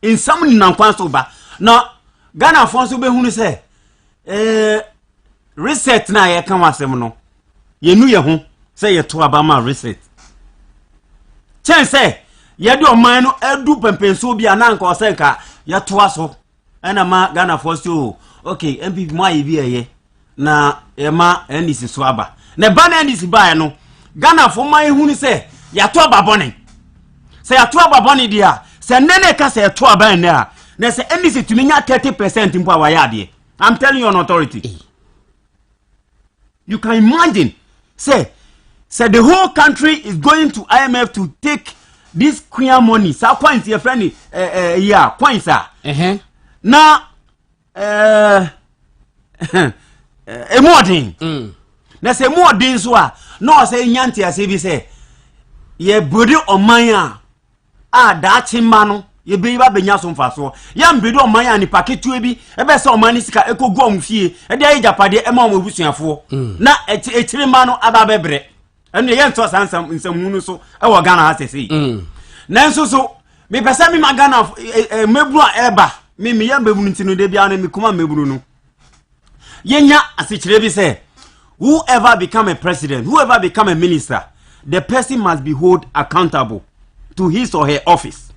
nsam ni na kwan so ba na Ghana fo so be hunu se reset na ye kan wasem no ye nu ye ho se ye to abama reset chen se ye de oman no adu pempenso bia na nka osenka ye to aso ena ma Ghana fo so okay MPP ma ye bi eye na e ma NDC so aba na ba na NDC ba no Ghana fo ma ye hunu se ya to ababone se ya to ababone dia se nene ka se to aban na na se NDC tumi nya 30% mpo awayade I'm telling you on authority you can imagine say the whole country is going to IMF to take this queer money sa coins your friend yeah coins na modern na say modern so a no say nyanti ase bi say ye body oman a da chimma no ye be ba benya so mfaso ya mbedi oman a ni paketu bi ebe se oman ni sika ekogu omfie e de ajapade e ma omo busuafo na echire ma no aba bebre and the yen to answer in some munuso, our Ghana has to say. Nanso so, me pesa me magana mebru eba, me ya bebunitino de bia na me kuma mebru no. Yenya asichire say, whoever become a president, whoever become a minister, the person must be held accountable to his or her office.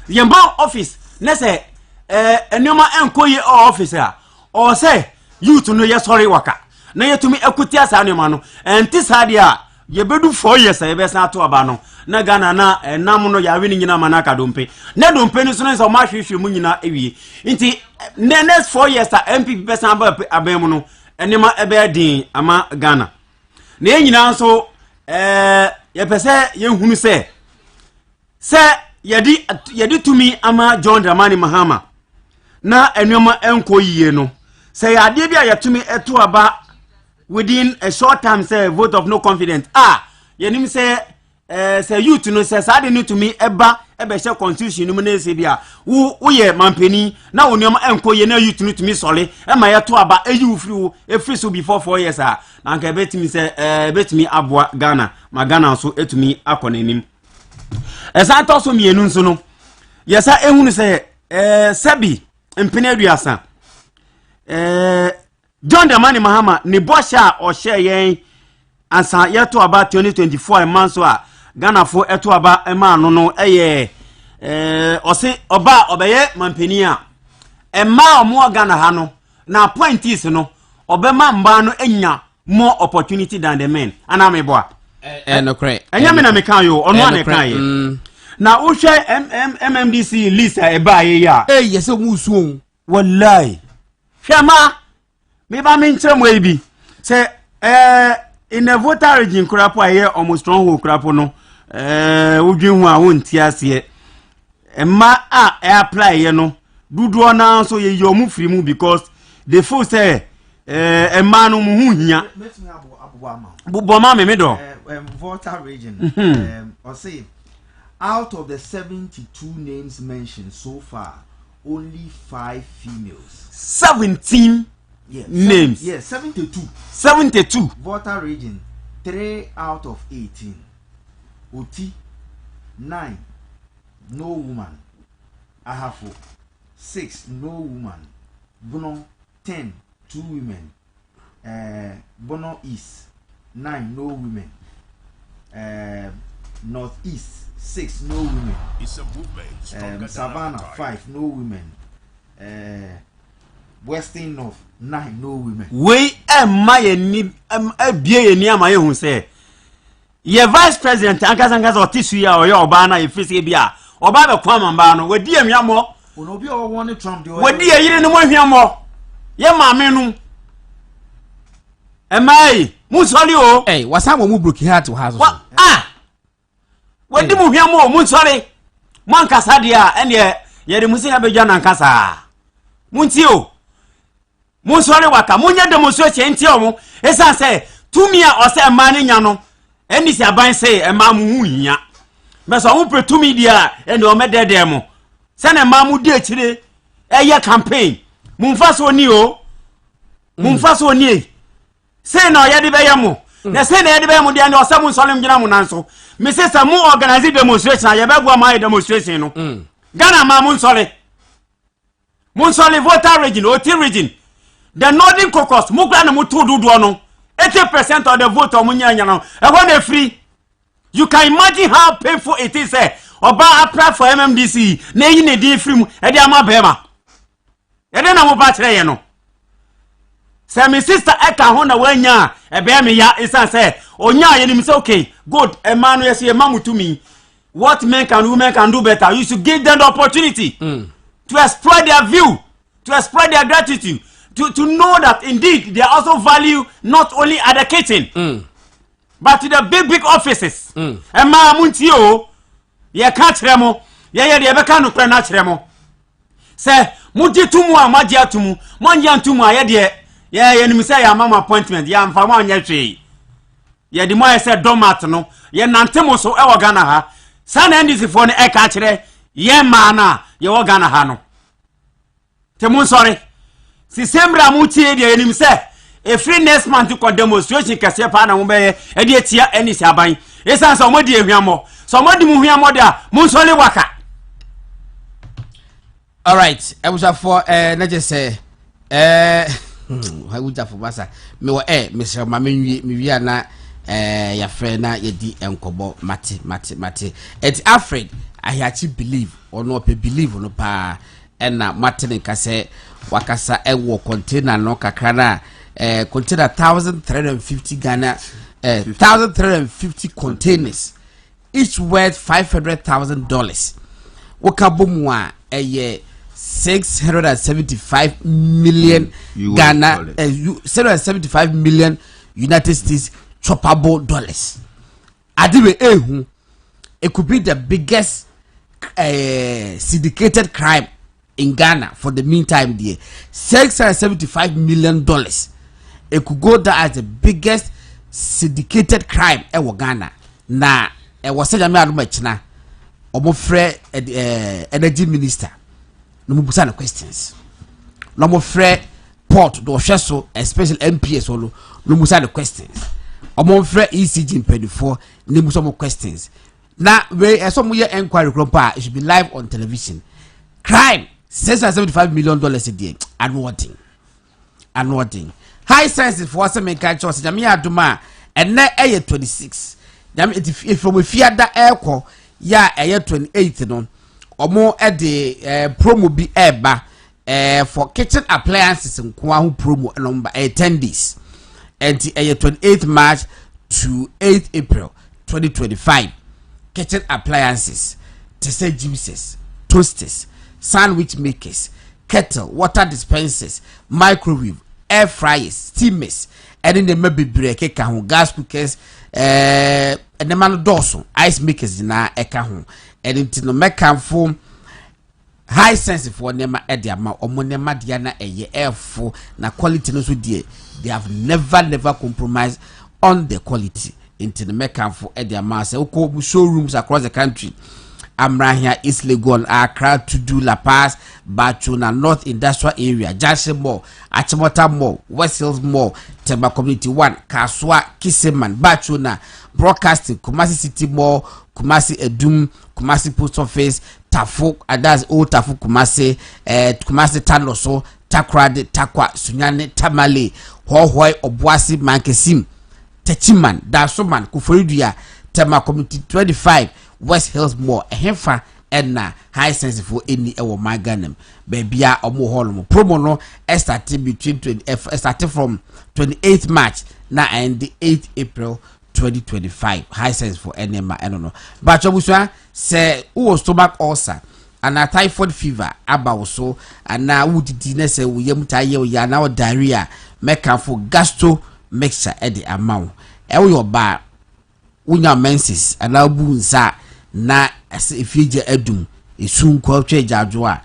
Yemba office, ne say enoma enkoye officer or say you to know your sorry waka. Na yetumi ekuti asa anoma no. Enti sadia ye bedu 4 years e be san to aba no. Na Ghana na enam no ya wi ni nyina manaka dompe. Na dompe ni so na so ma hwehwe mu nyina ewie. Nti next 4 years a MP be san ba abem no enema ebe din ama Ghana. Na nyina so ye pese ye hunu se yedi tumi ama John Dramani Mahama na enoma enko yie no say ade bia yetumi eto aba within a short time say vote of no confidence yenim say youth no say sa de ni tumi eba she constitution no na ese bia wo ye mampani na onoma enko yie na youth no tumi sole e ma yeto aba eyi free so before 4 years na nka betimi say betimi aboa Ghana ma Ghana so etumi akonanim esa to so mienu nso no yesa ehunu say sabi mpene aduasa John Dramani Mahama ni bosha o share yen ansa yeto aba 2024 manso a Ghana fo eto aba ema no no ose oba obeye mampani a ema omo Ghana ha no na appointees no obema mba no enya more opportunity than the men ana meboa no cray enya me na me kan yo ono na kan ye na wo hwe MMDC list a eba ye ya yese mu suon wallahi hwema me ba me nkyerem we bi say in a voter region krapo aye almost stronghold krapo no wodwen hu a wonti ase emma apply ye no dudu na so ye yomu free mu because the fool say emma no mu hu hia boma me do voter region or say out of the 72 names mentioned so far only 5 females 17 names 72 voter region 3 out of 18 Oti 9 no woman Ahafo 6 no woman Bono 10 2 women Bono East 9 no women Northeast 6 no women Savannah 5 no women Western North 9 no women we maye ni abie ni amaye hu say ye vice president ankasa otisu ya oyo oba na efisi bia oba be kwa mamba no wadi amiamo ono bi o won Trump de wadi yire ni mo hwiamo ye maame nu emai mu sori o wasamo mu broken heart ha so wadi mu hwiamo mu sori mo ankasa dia ene ye de musin abegya na ankasa munti o mun sori waka munya demonstration nti omo esa say tumia o say ma ne nya no eni si aban say ma mu hu hia me so wo pretumi dia eni o medede mo se na ma mu di akire eye campaign mumfa so ni o mumfa so ni se na ye de be ye mo na se na ye de be mo dia ne o say mun sori mgina mo nanso me se sa mu organize demonstration ye be gwa ma demonstration no Ghana ma mun sori voter region oti region the Northern Caucus mukra na mutu dudu no 80% of the vote omunya no e go free. You can imagine how painful it is oba apply for MMDC na yi na di free mu e di ama bema e de na mo ba kire ye no say my sister eka ho na wanya e be me ya isan say onya ye ni say okay good e man no yes ye mamutu mi what men and women can do better. You should give them the opportunity to exploit their view, to exploit their gratitude, to know that indeed they also value not only educating, but to the big offices. And ma muntio, ye catch remo, ye de beka no prena remo. Say, muji tumu a maji atumu, monjan tumu a ye ni say ya mama appointment, ya mfama anya twe. Ye di mo ye say domat no, ye nantemo so e Ghana ha. Sana ndisi for ne e catch re, ye mana ye Ghana ha no. Te mun sorry. Si sembra muti e enim se a free next month to call demonstration Cassia Umbe, Edia, any Sabai. It's an somebody Yamo. Somebody Muhiamoda, Musoli Waka. All right, I was up for not just say I would have for Massa. Me were Mr. Mammy Miviana, your friend, your D. Uncle Mate. It's afraid I actually believe or not believe on no pa and Martin and Casse Wakasa Ewo container no kakana container 1,350 Ghana 1,350 containers, each worth $500,000. Wakabumwa a year. 675 million Ghana, 775 million United States choppable dollars. Adiwe it could be the biggest syndicated crime in Ghana for the meantime. There, $675 million. It could go down as the biggest syndicated crime in Ghana. Na it was said that much na omofre energy minister. No more questions. No more free port do so especially MPS solo. No more questions. No more free ECG in 24. No more questions. Now we some year inquiry grandpa it should be live on television. Crime $675 million a day. And what high senses for some catch us. Jamia Duma and na 26. If from we fear that airco ya 28 no. Omo the promo bi eba for kitchen appliances in Kwahu promo number 10 days and 28th March to 8th April 2025. Kitchen appliances, tese juices, toasters, sandwich makers, kettle, water dispensers, microwave, air fryers, steamers, and in the maybe break gas cookers, and the man dorsal ice makers na eka and into no mekanfo high sense for nema ediama omonema diana airful na quality no so die. They have never compromised on the quality into the mekanfo ediama say oko showrooms across the country. Amrahia, East Legon, Accra, Tudu, La Paz, Bachuna, North Industrial Area, Junction Mall, Achimota Mall, West Hills Mall, Temba Community 1, Kaswa, Kiseman, Bachuna, Broadcasting, Kumasi City Mall, Kumasi Edum, Kumasi Post Office, Tafuk, Adas Old Tafuk Kumasi, Kumasi Tanoso, Takrade, Takwa, Sunyane, Tamale, Hohoi, Obwasi, Mankesim, Techiman, Dasoman, Kuforidia, Temba Community 25, West Hills Mall, a hefa and high sense for any ever my ganem. Baby, or more hollow promo no started between started from 28th March now and the 8th April 2025. High sense for any I don't know. But you say who stomach ulcer and a typhoid fever about so and now would dinner say we ya now diarrhea make for gastro mixture at the amount. Your bar unya menses and now boonsa. Na ifije edum esun kwa twa adwoa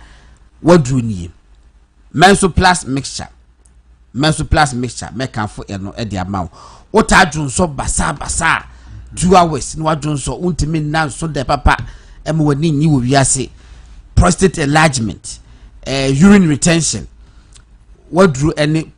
wadru ni menso plus mixture make am for eno e de amaw wota adwun so basa 2 hours no adwun so untimi na so de papa em wani nyi wo wiase prostate enlargement urine retention wadru any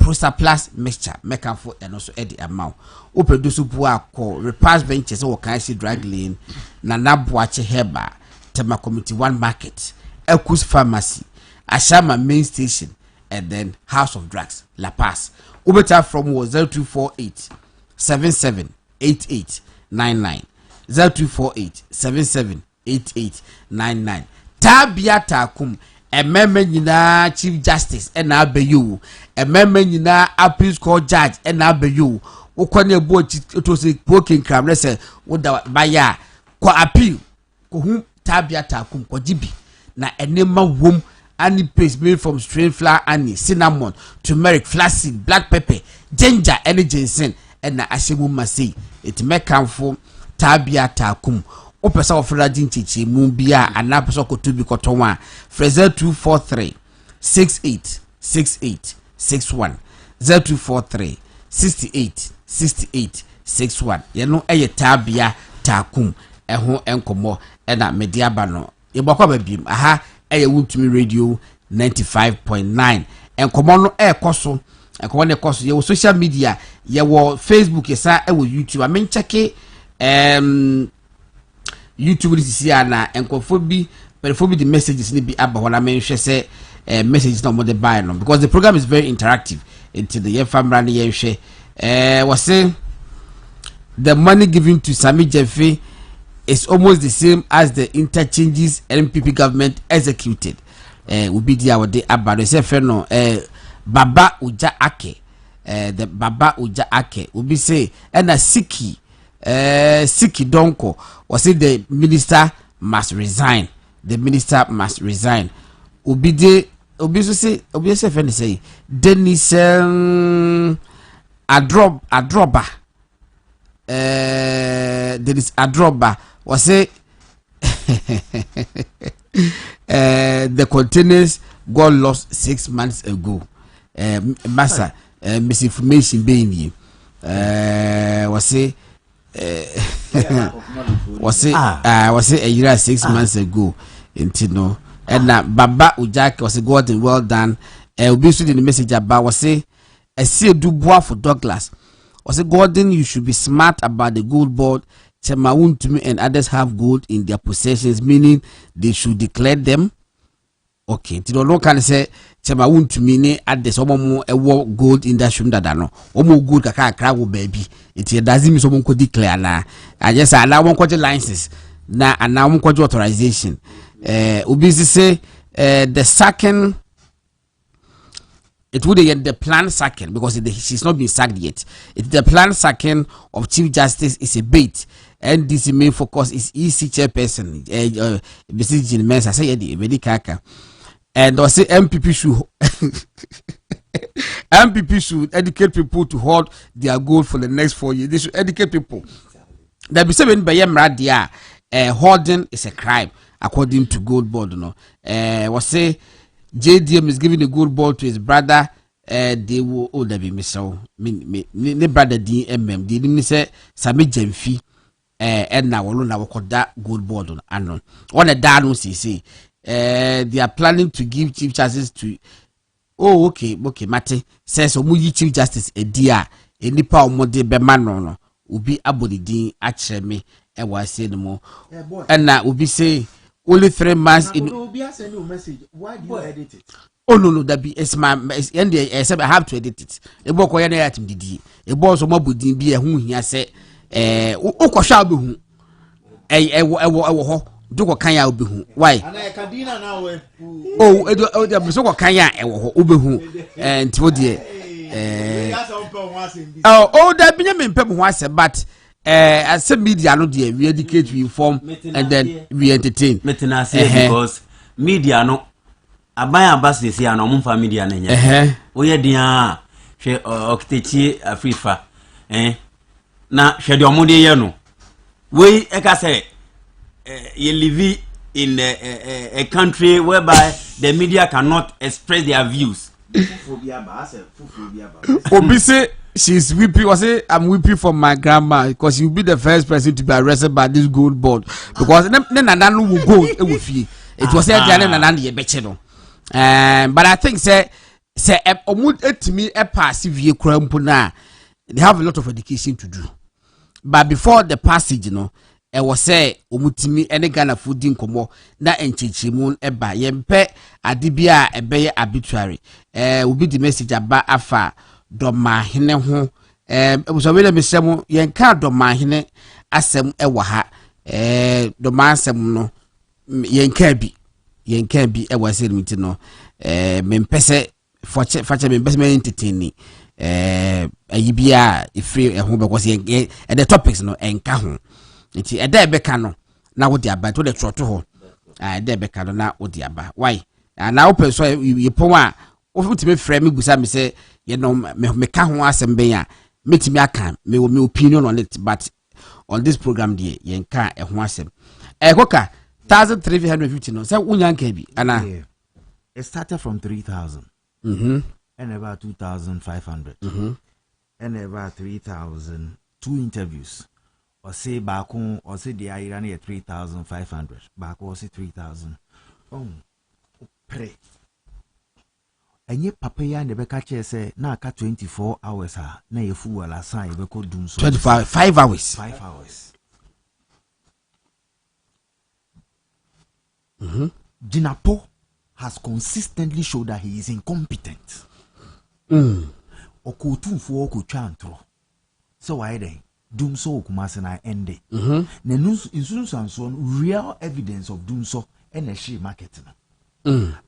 Prostaplast mixture make am for and also edit amount o produce bua call repass benches o kan see drug lane na naboache heba Tema Community 1 market Ekus pharmacy Ashama main station and then House of Drugs La Paz ubeta from 0248 778899 0248 778899 tabia takum ememe nyina chief justice and abeyu ememe nyina appeals court judge and abeyu ukwane ebu to say poking crime let's say woda baya ko appeal ko hu tabia takum ko jibi na enema wom any paste made from strain flour and cinnamon turmeric flaxseed black pepper ginger and ginseng and na ashemu masi it make am for tabia takum opesa ofra jinchichi mu bia anapso kotubi kotonwa frezer 243 686861 0243 686861 yeno eye tabia takum eho enkomo ena media ba no yebokwa babiem aha eye wuntumi radio 95.9 enkomo no ekoso enkomo ne ekoso ye social media ye wo Facebook esa e wo YouTube amen check YouTube this is na enkofo bi perifo bi the messages ni bi aba wona men hwe se messages no mo de buy no because the program is very interactive until the year family ne ye hwe was say the money given to Sami Jeffe is almost the same as the interchanges NPP government executed. Will be the award about the say no Baba Uja Ake. The Baba Uja Ake will be say and a Siki Donko was it the minister must resign. The minister must resign. Ubi say friend say Dennis Adroba. There is Adroba was say the containers got lost 6 months ago. Massa misinformation being was say a year 6 months ago into and Baba Ujak was a God and well done. We'll be in the message about was say a see Dubois for Douglas. Was a Gordon, you should be smart about the gold board. Chemaun to me and others have gold in their possessions, meaning they should declare them. Okay, you don't can say Chemaun to me at the some more gold in that shum that I know. Omo gold kaka crab baby. It doesn't mean someone could declare na. I just allow one quarter licenses na and now one quarter authorization. Ubisi say the second. It would get the planned sacking because she's not been sacked yet. It's the planned sacking of Chief Justice is a bait, and this main focus is EC chairperson. Besieging men, I say the very kaka, and I say MPP should educate people to hold their goal for the next 4 years. They should educate people. There be seven by Radia. Hoarding is a crime according to Gold Board. No, was say. JDM is giving a good ball to his brother. They will older be Missile. Me brother DMM. They didn't say Sami Jemfi. And now alone I will call that good ball on Anon. On a down say they are planning to give Chief Justice to. Oh, okay, Mate says Omuyi Chief Justice a dear. Any power more de Bemano will be abodi din actually me and was say no more. And now will be say. Only 3 months in. Send you a message. Why do you edit it? Oh no, that be it's my and I have to edit it. A book or any item did a boss or mobudin be a whom he said, Oko shall be whom do kanya be whom. Why? Oh, there was so kanya ubehu and to dear. Oh, that Benjamin Pep was but. As a media, no dear, we educate, we inform, and then we entertain. Because media no, I buy a bus this year, no mumfa media nenya. We are dear, she octechi a free fa, na she do amudi yano. We, eka say, you live in a country whereby the media cannot express their views. Obise. She's weeping. Was say I'm weeping for my grandma because you'll be the first person to be arrested by this gold board because then Nananu will go. It will fee. It was said Nanani Becheno. But I think say to me a passive crime puna. They have a lot of education to do. But before the passage, it was say omutimi any kind of fooding komo na enchichimun eba yempe adibia ebe arbitrary. Will be the message about afa. Doma hine ho so we me semo yen ka doma hine asem ewa ha doma asem no yen ka bi ewa se limiti no me mpese fache me mpese me entertain ayibia ifri ho because yen the topics no enka ho nti eda ebeka no na wo di aba to the trot ho eda ebeka no na wo di aba why na wo person you pon a wo futime frame me busa me say you know me ka ho asem ben ya metimi aka me opinion on it but on this program there yen ka ho asem koka 1350 no say unya nka bi ana it started from 3000 and about 2500 and about 3000 two interviews or say back on or say the irani 3500 back or say 3000 pray enye papa ya ne beka che say na aka 24 hours na ye fu wala san ye beko dum so 5 hours. 5 hours. Jinapo has consistently showed that he is incompetent. Okotumfo okotwa antro. So why then? Doom so kumase na ende. Ne insunsanso real evidence of doom so and she market na.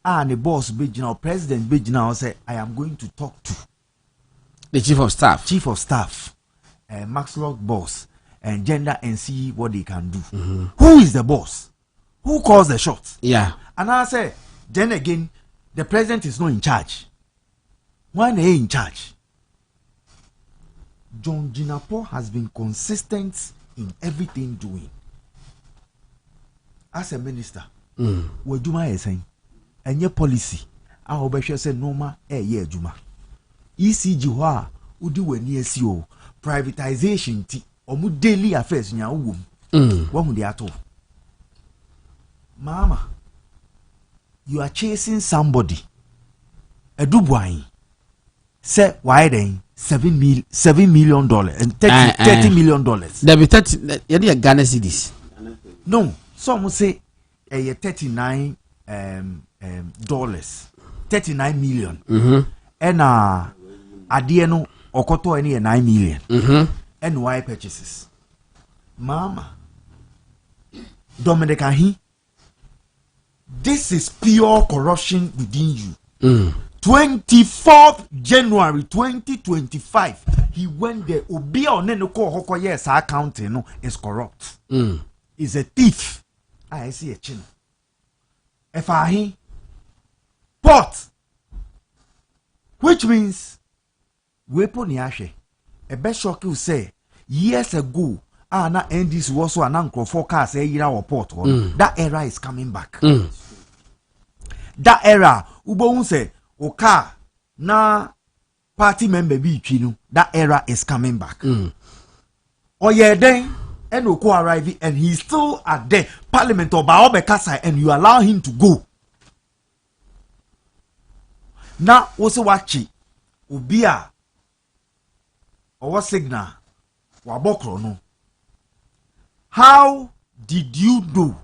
And the boss Bejina, President Bejina say, I am going to talk to the chief of staff, Max Lock boss, and gender and see what they can do. Who is the boss? Who calls the shots? Yeah. And I say, then again, the president is not in charge. Why are they in charge? John Jinapo has been consistent in everything doing. As a minister, what Juma is saying, and your policy, I hope I say no ma ye Juma. ECG wa udi we near CEO privatization ti omu daily affairs nya wum. What would they at all? Mama, you are chasing somebody. A Dubuai. Say why then $7 million and $30 million. There be 30. You Ghana cedis. No, some say $39 $39 million. And adieno okoto any $9 million. And why purchases? Mama, Dominic Ahi. This is pure corruption within you. 24th January 2025, he went there. Obi onenoko hoko yes, our county no is corrupt. Is a thief. I see a chin. Efahi pot, which means weapon yashe. A best shock you say years ago. Na NDC was so an uncle forecast a year or port. That era is coming back. That era, Ubo say, Oka na party member be chinu. That era is coming back. Or yeah, then and Oko arrive and he's still at the parliament or Baobe Kasai and you allow him to go. Now, also wachi Ubia or what signal Wabokro no. How did you do?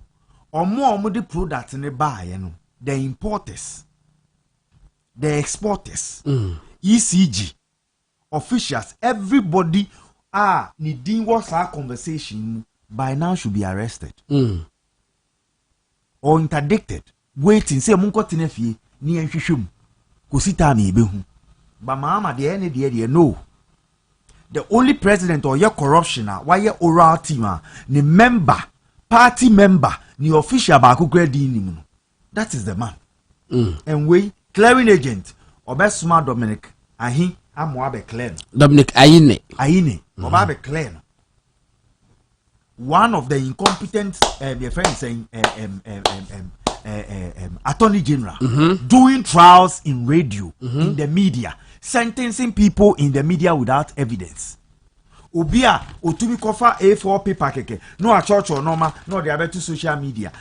Or more the products in the buy, you know, the importers, the exporters, ECG, officials, everybody needing what's our conversation by now should be arrested or interdicted. Waiting, say Munko Tinefi, ni en shishum, kusita mi behu. But mama, the end no. The only president or your corruption why your oral team ni member party member ni official ba kukredi ni. That is the man. And we clearing agent obesuma Dominic Ahi amwa be clear. Dominic Ayine oba be clear. One of the incompetent your friend saying attorney general doing trials in radio in the media, sentencing people in the media without evidence. Obia otumi kofa A4 paper keke no a church or normal no the other to social media.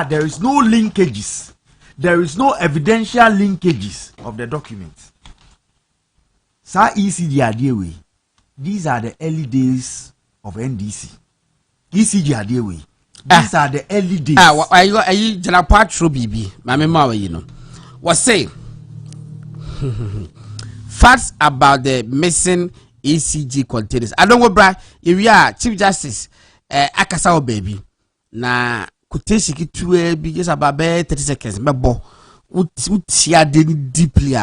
There is no linkages, there is no evidential linkages of the documents. Sa ECG adewe. These are the early days of NDC. ECG adewe. These are the early days. Are you Jana Patro BB? My memory, you know. Was say facts about the missing ECG containers. I don't know, bra. If we are Chief Justice, Akasawa baby. Na kuteshi kitu be just about 30 seconds. Mebo, utia deeply.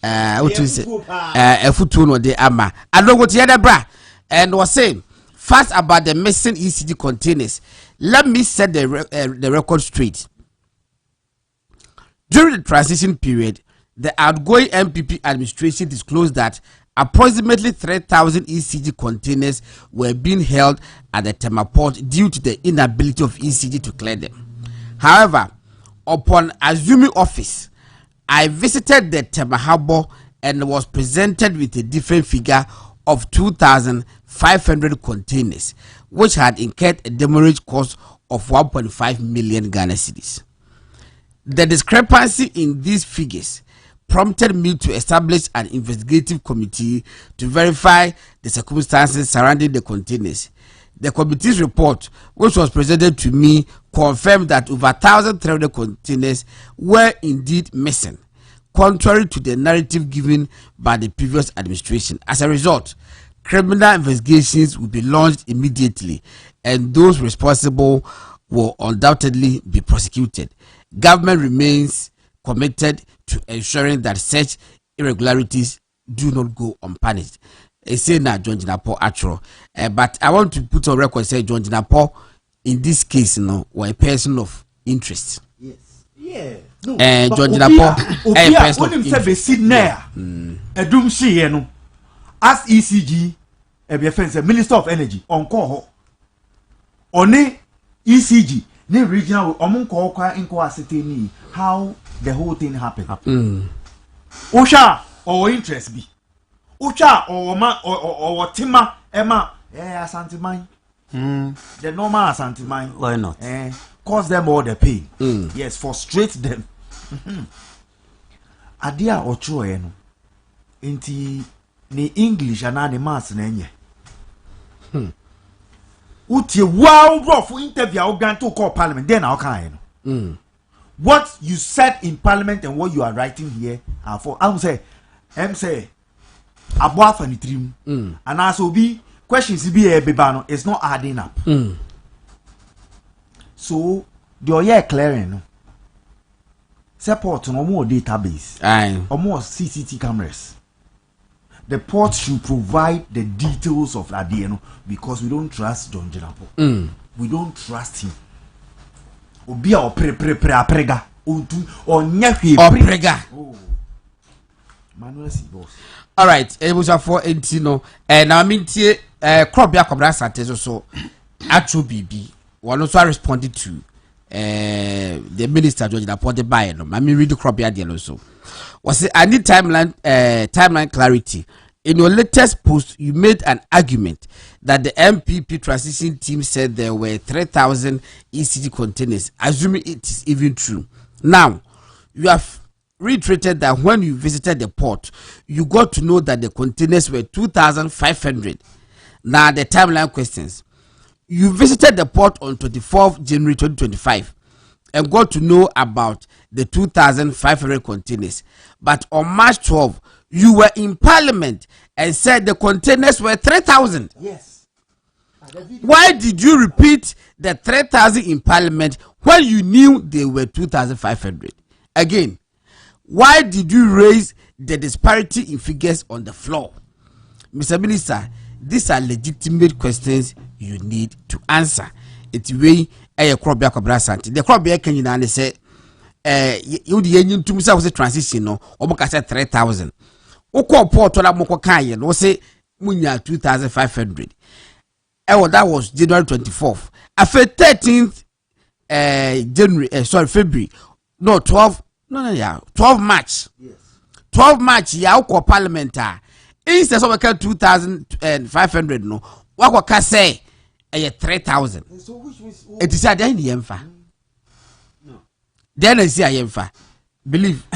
What is it? A foot no de ama. I don't go to the other bra. And was saying facts about the missing ECG containers. Let me set the record straight. During the transition period, the outgoing MPP administration disclosed that approximately 3,000 ECG containers were being held at the Tema port due to the inability of ECG to clear them. However, upon assuming office, I visited the Tema harbor and was presented with a different figure of 2,500 containers, which had incurred a demurrage cost of 1.5 million Ghana cedis. The discrepancy in these figures prompted me to establish an investigative committee to verify the circumstances surrounding the containers. The committee's report, which was presented to me, confirmed that over 1,300 containers were indeed missing, contrary to the narrative given by the previous administration. As a result, criminal investigations will be launched immediately, and those responsible will undoubtedly be prosecuted. Government remains committed to ensuring that such irregularities do not go unpunished. I say now John Jinapo actual, but I want to put on record say John Jinapo in this case, were a person of interest. Yes. Yeah. No. John Jinapo, a person of interest. As ECG, a Minister of Energy on call. Only ECG, the regional inquire how the whole thing happened. Osha or interest be. Ucha or Tima Emma, Asante mine. The normal Asante mine. Why not? Cause them all the pain. Yes, frustrate them. Adia ocho eno. Inti ni English and the mass nenye. Uti wow rough interview I going to call parliament. Then I'll kind. What you said in parliament and what you are writing here are for. I will say, Abwa for the trim, and also be questions be a bebano. It's not adding up. So the year clearing support no more database, or more CCTV cameras. The port should provide the details of that because we don't trust John Jinapo. We don't trust him. Obi or prega or nyafi prega. Manuel C. Boss. All right, it was a 480 no, and I mean, crop ya cobra santes so actual BB. One also responded to the minister George Laporte by no. I mean, read the crop ya deal so. Was it? I need timeline clarity. In your latest post, you made an argument that the MPP transition team said there were 3,000 ECG containers, assuming it is even true. Now, you have reiterated that when you visited the port, you got to know that the containers were 2,500. Now, the timeline questions. You visited the port on 24th January 2025 and got to know about the 2,500 containers. But on March 12, you were in Parliament and said the containers were 3,000. Yes. Why did you repeat the 3,000 in Parliament when you knew they were 2,500? Again, why did you raise the disparity in figures on the floor? Mr. Minister, these are legitimate questions you need to answer. It's way a crop back of Brasanti. The crop back can you say, you the engine to Mr. was a transition, no, or 3,000. Oko port or Moko Kayan, or say Munya 2,500. Oh, that was January 24th. After 13th February, no, 12 March. Yes. 12 March, ya uko parliamentar. Instead of 2,500, no, wako say 3,000. It is a day in the Yemfa. No. Then I see a Yemfa. Believe.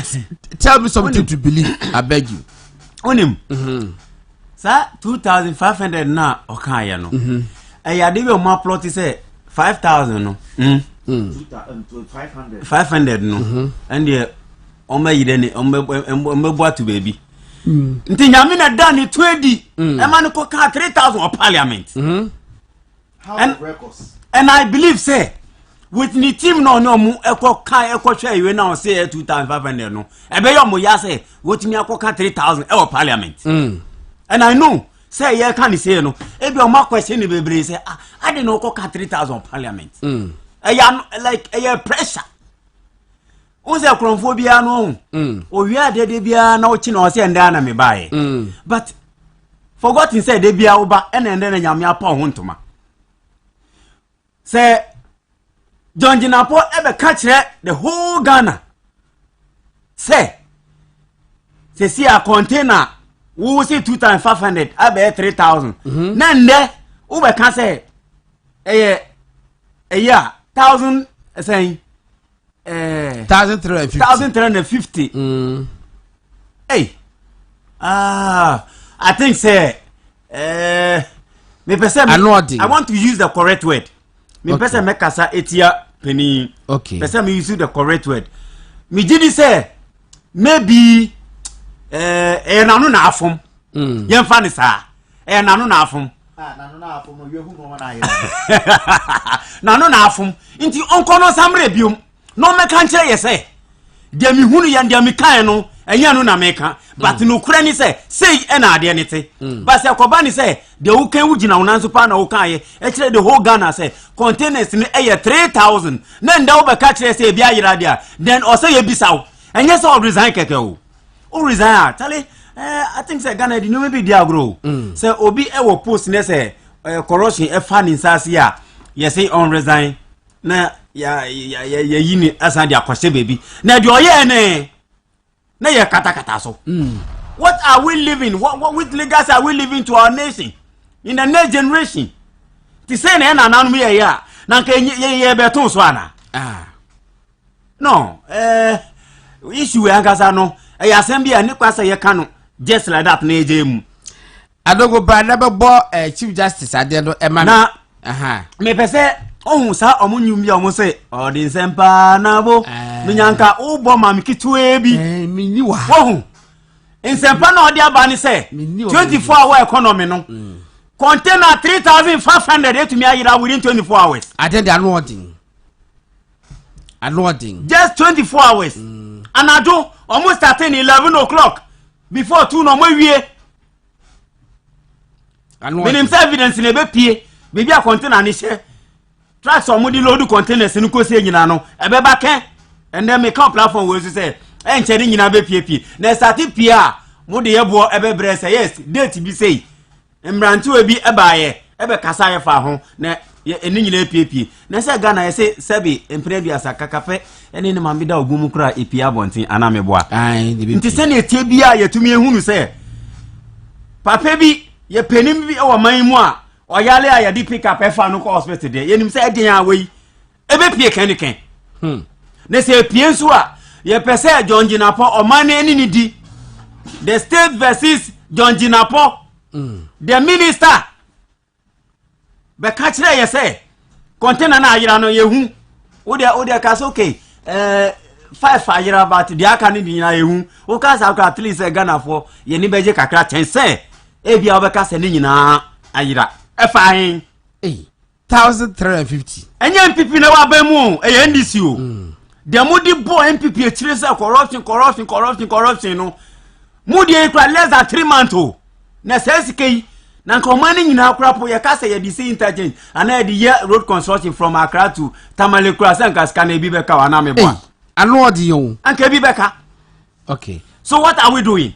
Tell me something to believe. I beg you. On him. Sir, 2,500 na okaya no. Ya debi o ma plot say 5,000 no. 500 no. And the ome yidene ome boatu baby. Nti nyame na dan 20. E ma no koka 3,000 of parliament. And I believe say with the team no mu ekwa you now say 2,500 no. E be yo mo ya say what me akoka 3,000 of parliament. And I know say you can say no. E be o ma question bebre say I didn't know koka 3,000 parliament. Like a pressure. O say kronphobia no. O wi ade bia na o chi na o say nda na me bae. But forgotten say de bia oba ene na nyame apa ho ntoma. Say John Jinapo ebe catch the whole Ghana. Say see a container we say 2,500 abe 3,000. Nande ube can say a year 1,000 saying 1,350. Hey. I think say me person I want to use the correct word. Me person make kasa etia penny. Okay. Person me use the correct word. Me jidi say maybe nanu na afom. Yemfa ni sa. Nanu na afom. Nanu na afom no yehu no na ye. Nanu na afom. Inti onko no samre biom. No meka nche ye say. Dia mi hunu ya dia mi kan no enya no na meka but no kura ni say na ade ne te but say koba ni say de wo kan wugina wonanso pa na wo kan ye e kire the whole Ghana say containers ni 3000 na nda wo be ka kire say bia yira dia then o say ye bisaw enye say o resign keke o resign tale I think say Ghana di no be dia grow say obi e wo post ne say corruption e fa ni nsase a ye say on resign na ya yini asan dia kwase baby na de oye ne na ye kata so what are we living what with legacy are we living to our nation in the next generation ti say na nanu me ya na nka ye beton so ana no issue we ankasa no ya asem bia ni kwasa ye ka no just like that na ejemu adogo ba na be bo chief justice ade no e ma na me pese ohun sa omunyum bia omo se odi sempa na bo minyanka ubo mam kitwe bi minni wa ohun nsempa na odi aba ni se 24 hour economy no container 3500 etumi ayira within 24 hours attend anointing just 24 hours anado almost starting 11 o'clock before 2 no mawie minim evidence ne be pie bibi a container ni she tracks omudi load containers ni ko se nyina no ebe ba ken and then me come platform we say enche ni nyina be pie na start pie a mo de yebo ebe bre say yes date bi say mranti we bi eba ye ebe kasa ye fa ho na eni nyina pie na say Ghana ye say sebi empre bi asa kakape eni ni mambi da ogum kura epie abonten ana me boa nti se na etie bi a yetumi ehunu say papa bi ye penim bi e wo man mu a oyale a yedi pick up efa no ko hospital de yenim se eden awei ebe pie ken ne se pie nso a ye pese John Jinapo oman eni ni di the state versus John Jinapo the minister be ka kire ye se container na ayira no yehu wo de ka so okay 5 ayira about the aka ni na yehu wo ka sa at least Ghana for ye ni beje kakra chen se e bia wo be ka se ni nyina ayira fine 1350 enye MPP na wa ba mu e NDC o de mudi bo MPP e kire say corruption no mudi e kwa less than 3 months o na sesike na nkomani nyina krapo ye ka say ye di say interchange ana the year road construction from Accra to Tamale Cross and Kaskana bi beka wa na me bo anodi yo anka bi beka okay so what are we doing?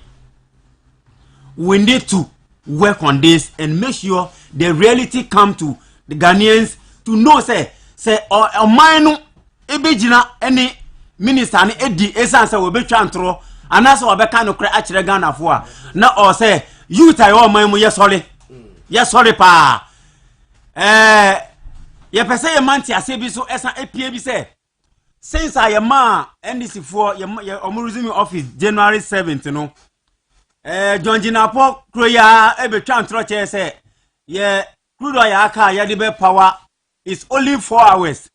We need to work on this and make sure the reality come to the Ghanaians to know say o man no ebegina any minister ni edi esan say we betwa ntro anase obeka no kra a kire Ghana fo a na o say youth ayo man mu ye sorry pa ye pese ye manti ase bi so esan epie bi say since I am NDC for ye omuruzi office January 7th no John Jinapo kroya ebetwa ntro che say ye crude oil aka ye de power is only 4 hours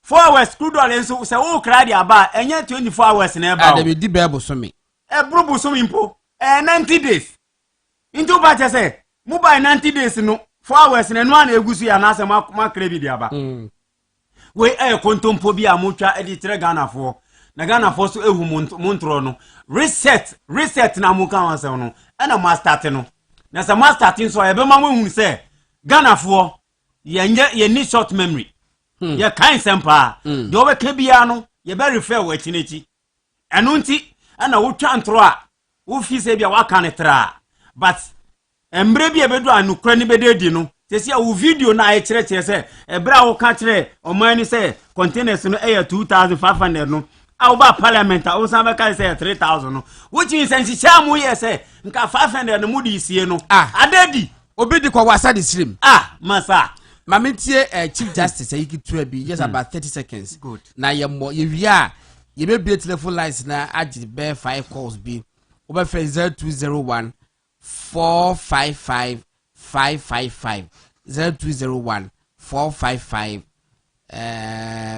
4 hours crude oil so say o kra dia ba enye 24 hours na e ba o di bible so me brobo so me mpo 90 days into ba che say mu by 90 days no 4 hours na no na egusu ya na say ma kra bi dia ba we kontompo bi amotwa editre Ghana for na Ghana for so ehu montro no reset na mu kan wansem no na ma start no na say ma starting so e be ma mu say Ghana for ye ni short memory ye kan sempa de obeka bia no ye be refer wa chinechi eno nti na wo twa ntro a wo fi se bia wa kan tra but embre bia bedu anukra ni bededi no sesi a wo video na ye kire se ebra wo ka kire o man ni se containers no 2500 no a ba parliament a wo san be ka se 3000 no which means sense chamu ye se nka 500 no mudi sie no adedi obi di kwa wasa di slim masa mametie chief justice ayiki tua bi just about 30 seconds good na ye mo ye wia ye be telephone lines na agi be 5 calls bi over 0201 455 555 0201 455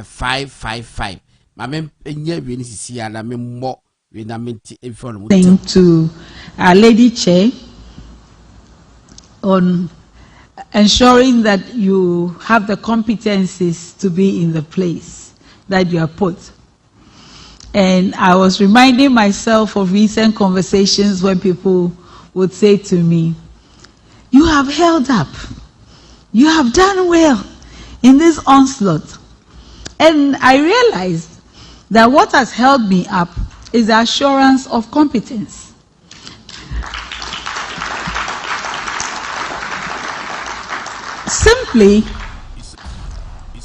555. Mame enye we ni sisi ya na me mo we na me ti efo to our lady chair on ensuring that you have the competencies to be in the place that you are put. And I was reminding myself of recent conversations when people would say to me, you have held up, you have done well in this onslaught. And I realized that what has held me up is the assurance of competence. Simply,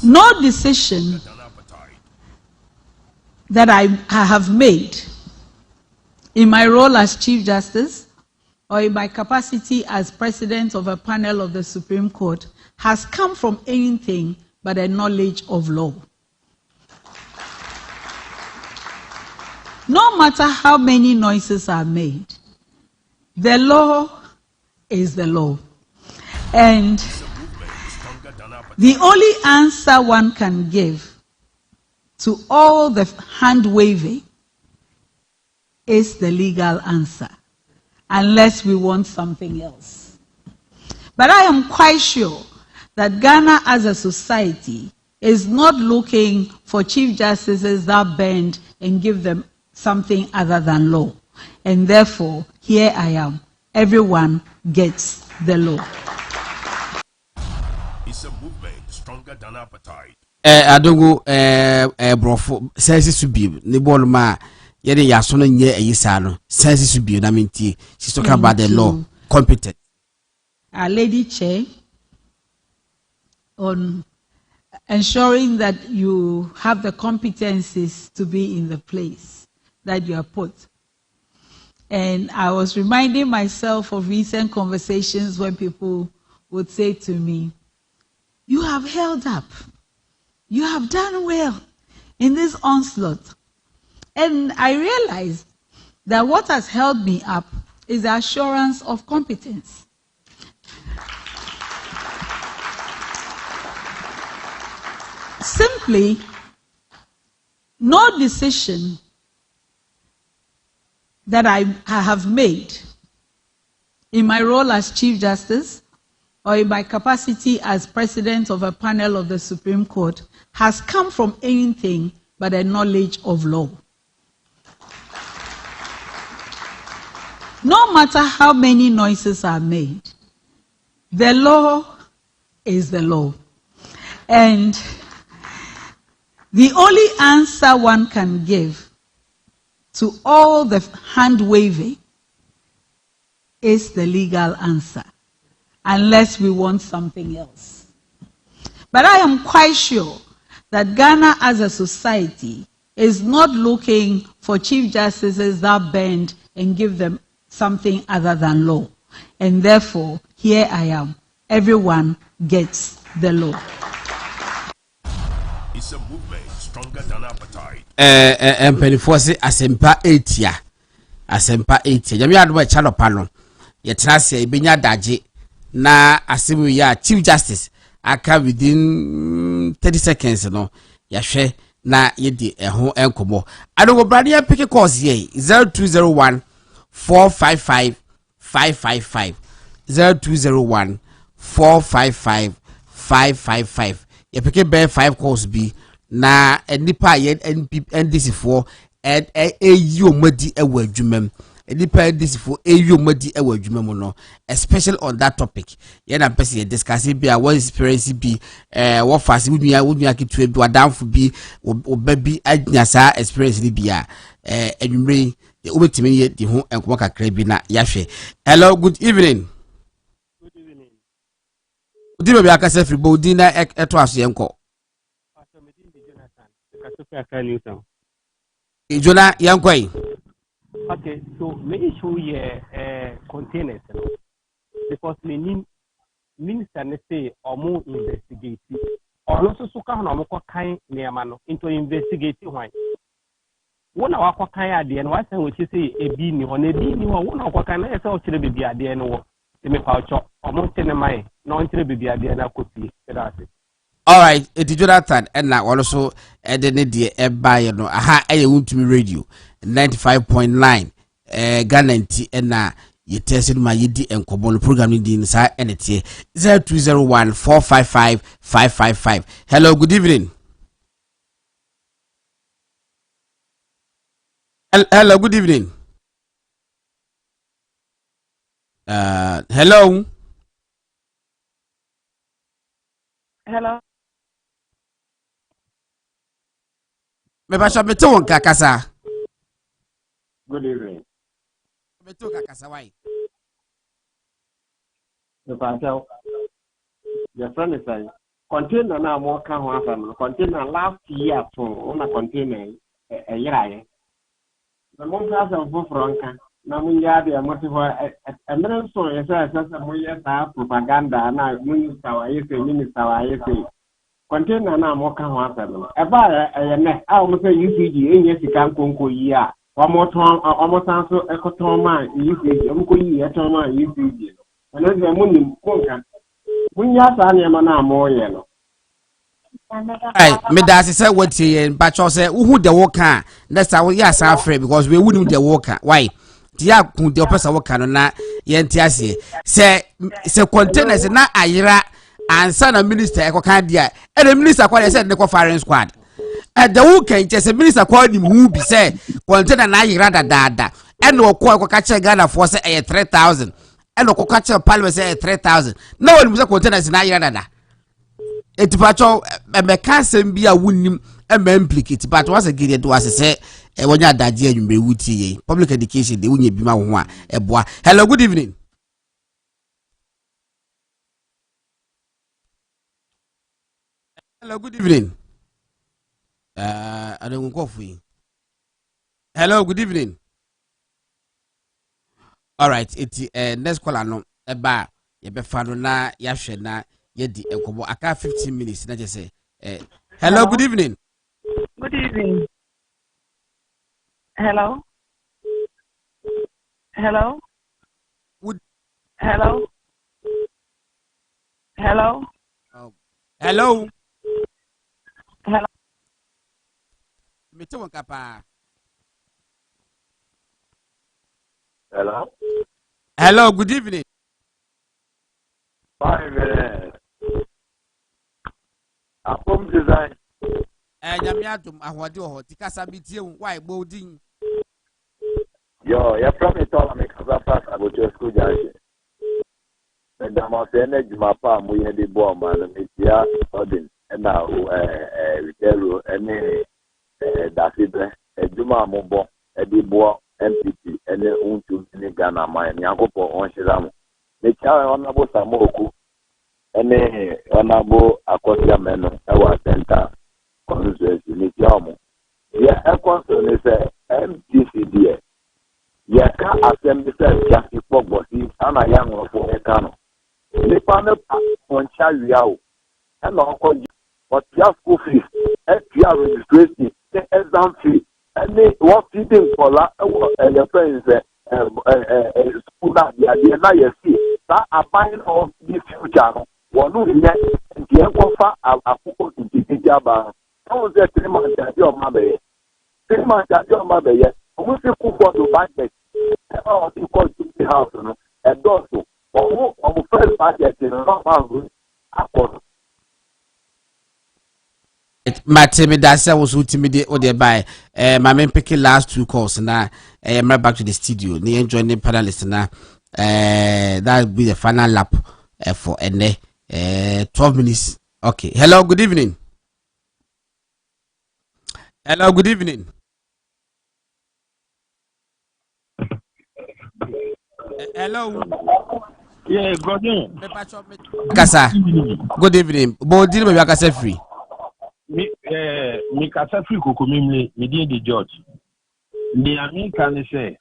no decision that I have made in my role as Chief Justice or in my capacity as President of a panel of the Supreme Court has come from anything but a knowledge of law. No matter how many noises are made, the law is the law. And the only answer one can give to all the hand waving is the legal answer, unless we want something else. But I am quite sure that Ghana as a society is not looking for chief justices that bend and give them something other than law. And therefore, here I am. Everyone gets the law. It's a movement stronger than appetite. Adogo brofo sense subi ne ball ma yede yasono nye ayisa no sense subi na minti. She's talking about the law competent. Our lady chair on ensuring that you have the competencies to be in the place that you are put. And I was reminding myself of recent conversations when people would say to me, you have held up, you have done well in this onslaught. And I realized that what has held me up is the assurance of competence. Simply, no decision that I have made in my role as Chief Justice or in my capacity as President of a panel of the Supreme Court has come from anything but a knowledge of law. No matter how many noises are made, the law is the law. And the only answer one can give to all the hand waving is the legal answer, unless we want something else. But I am quite sure that Ghana as a society is not looking for chief justices that bend and give them something other than law. And therefore, here I am. Everyone gets the law. It's a movement stronger than appetite. Penifose asempa 8 ya. Asempa 8 ya. Jami adwa chalo pano. Yetrase ibenya daje na asemu ya Chief Justice aka within 30 seconds no yahwe na yedi eho enkomo. Adogo brade ya pick calls ye 0201 455 555 0201 455 555. You pick bear 5 calls be na nipa ye NDC for AU madi ewa adwumam nipa NDC for AU madi ewa adwumam no, especially on that topic ye na person ye discuss be what experience be what fast wudua kitu bi wadamfo bi obabi anyasa experience ni bia enwumre obetimi ye di ho enkomo kakra bi na yahwe. Hello, good evening. Good evening. Udi be akase free bodi na eto aso yenko. Jonah Yankoi. Okay, so me issue here containers because me minister ne say omo investigate or also so ka na omo kind neema no into investigate why One of our kind and what's which is a beanie on a beanie or one of what kind of sell to the baby at the end of the pouch almost in a mile, no to the baby at the end of could see. All right, it is Jonathan, and now also at the Nadia Ebay, no, aha, I want to be radio 95.9, Ghana and now you tested my yidi and Cobol programming the inside and it's 0201 455 555. Hello, good evening. Hello, good evening. Hello. Hello. Me pasha meto kakasa. Good evening. Meto kakasa why? The pastor, your friend is saying, container now more can happen. Container last year on a container a year. The month has a book franca. Now we are the motive and then so as we have propaganda now minister I say minister I say. Container now more can happen. About a net, I almost say UCG in yes you can conquer year. One more time, almost answer a cotoma UCG, a toma UCG. And then the money conquer. When you have any man more yellow. Hey, me that is what he and Pacho say who the worker. That's how we are afraid because we wouldn't the worker. Why? Tia kun the person worker na yentiase. Say containers na ayira and son of minister eko kan dia. And the minister called said the firing squad. At the weekend, just a minister called him who be say container na ayira da. And no call catch Ghana for say 3,000. And no catch Palma say 3,000. No one was a containers na ayira da. It patrol me can be a winning and implicate, but once again it was a say when you're that year you may wuti public education, the win be my one a boy. Hello, good evening. Hello, good evening. I don't go for you. Hello, good evening. All right, it's next call no a bar, ye be fano na yashena. Yedi enkomo aka 15 minutes na just say hello, good evening. Good evening. Hello. Hello. Hello. Hello. Hello. Hello. Meto kapa. Hello. Hello, good evening. 5 minutes. Apom design. Nyamiatum ahwade ho tikasa bitie why bolding. Yo, you from it all make us pass about your school judge. And the most energy my palm we had the bomb and media ordin and now retail any that's it a Juma Mobo a Dibo MPP and the Untu in Ghana mine Yankopo on Shiram. The child honorable Samoku and honorable Akosia Meno, our center constituency in Jamu. Yeah, a concern is a MTCD. Yeah, can't assembly just before Bossy and a young for a cano. The panel on Chariao and Uncle, but just school fees, SPR registration, the exam fee, and they what feeding for and the friends. School that they are now you see that are buying of the future. One who is and the offer a football to the Jabba. I was there 3 months at your mother. 3 months at your mother, yes. I was a football to buy it. Oh, you call to the house, and also, or first budget in a lot of Matemi Dasa was ultimately or thereby my main picking last 2 calls now. I'm right back to the studio. Near joining panelists now. That will be the final lap for 12 minutes. Okay. Hello, good evening. Hello, good evening. Hello. Yeah, good evening. Kasa. Good evening. Bodin me akasa free. Me kasa free kokomimle me dey the judge. The American say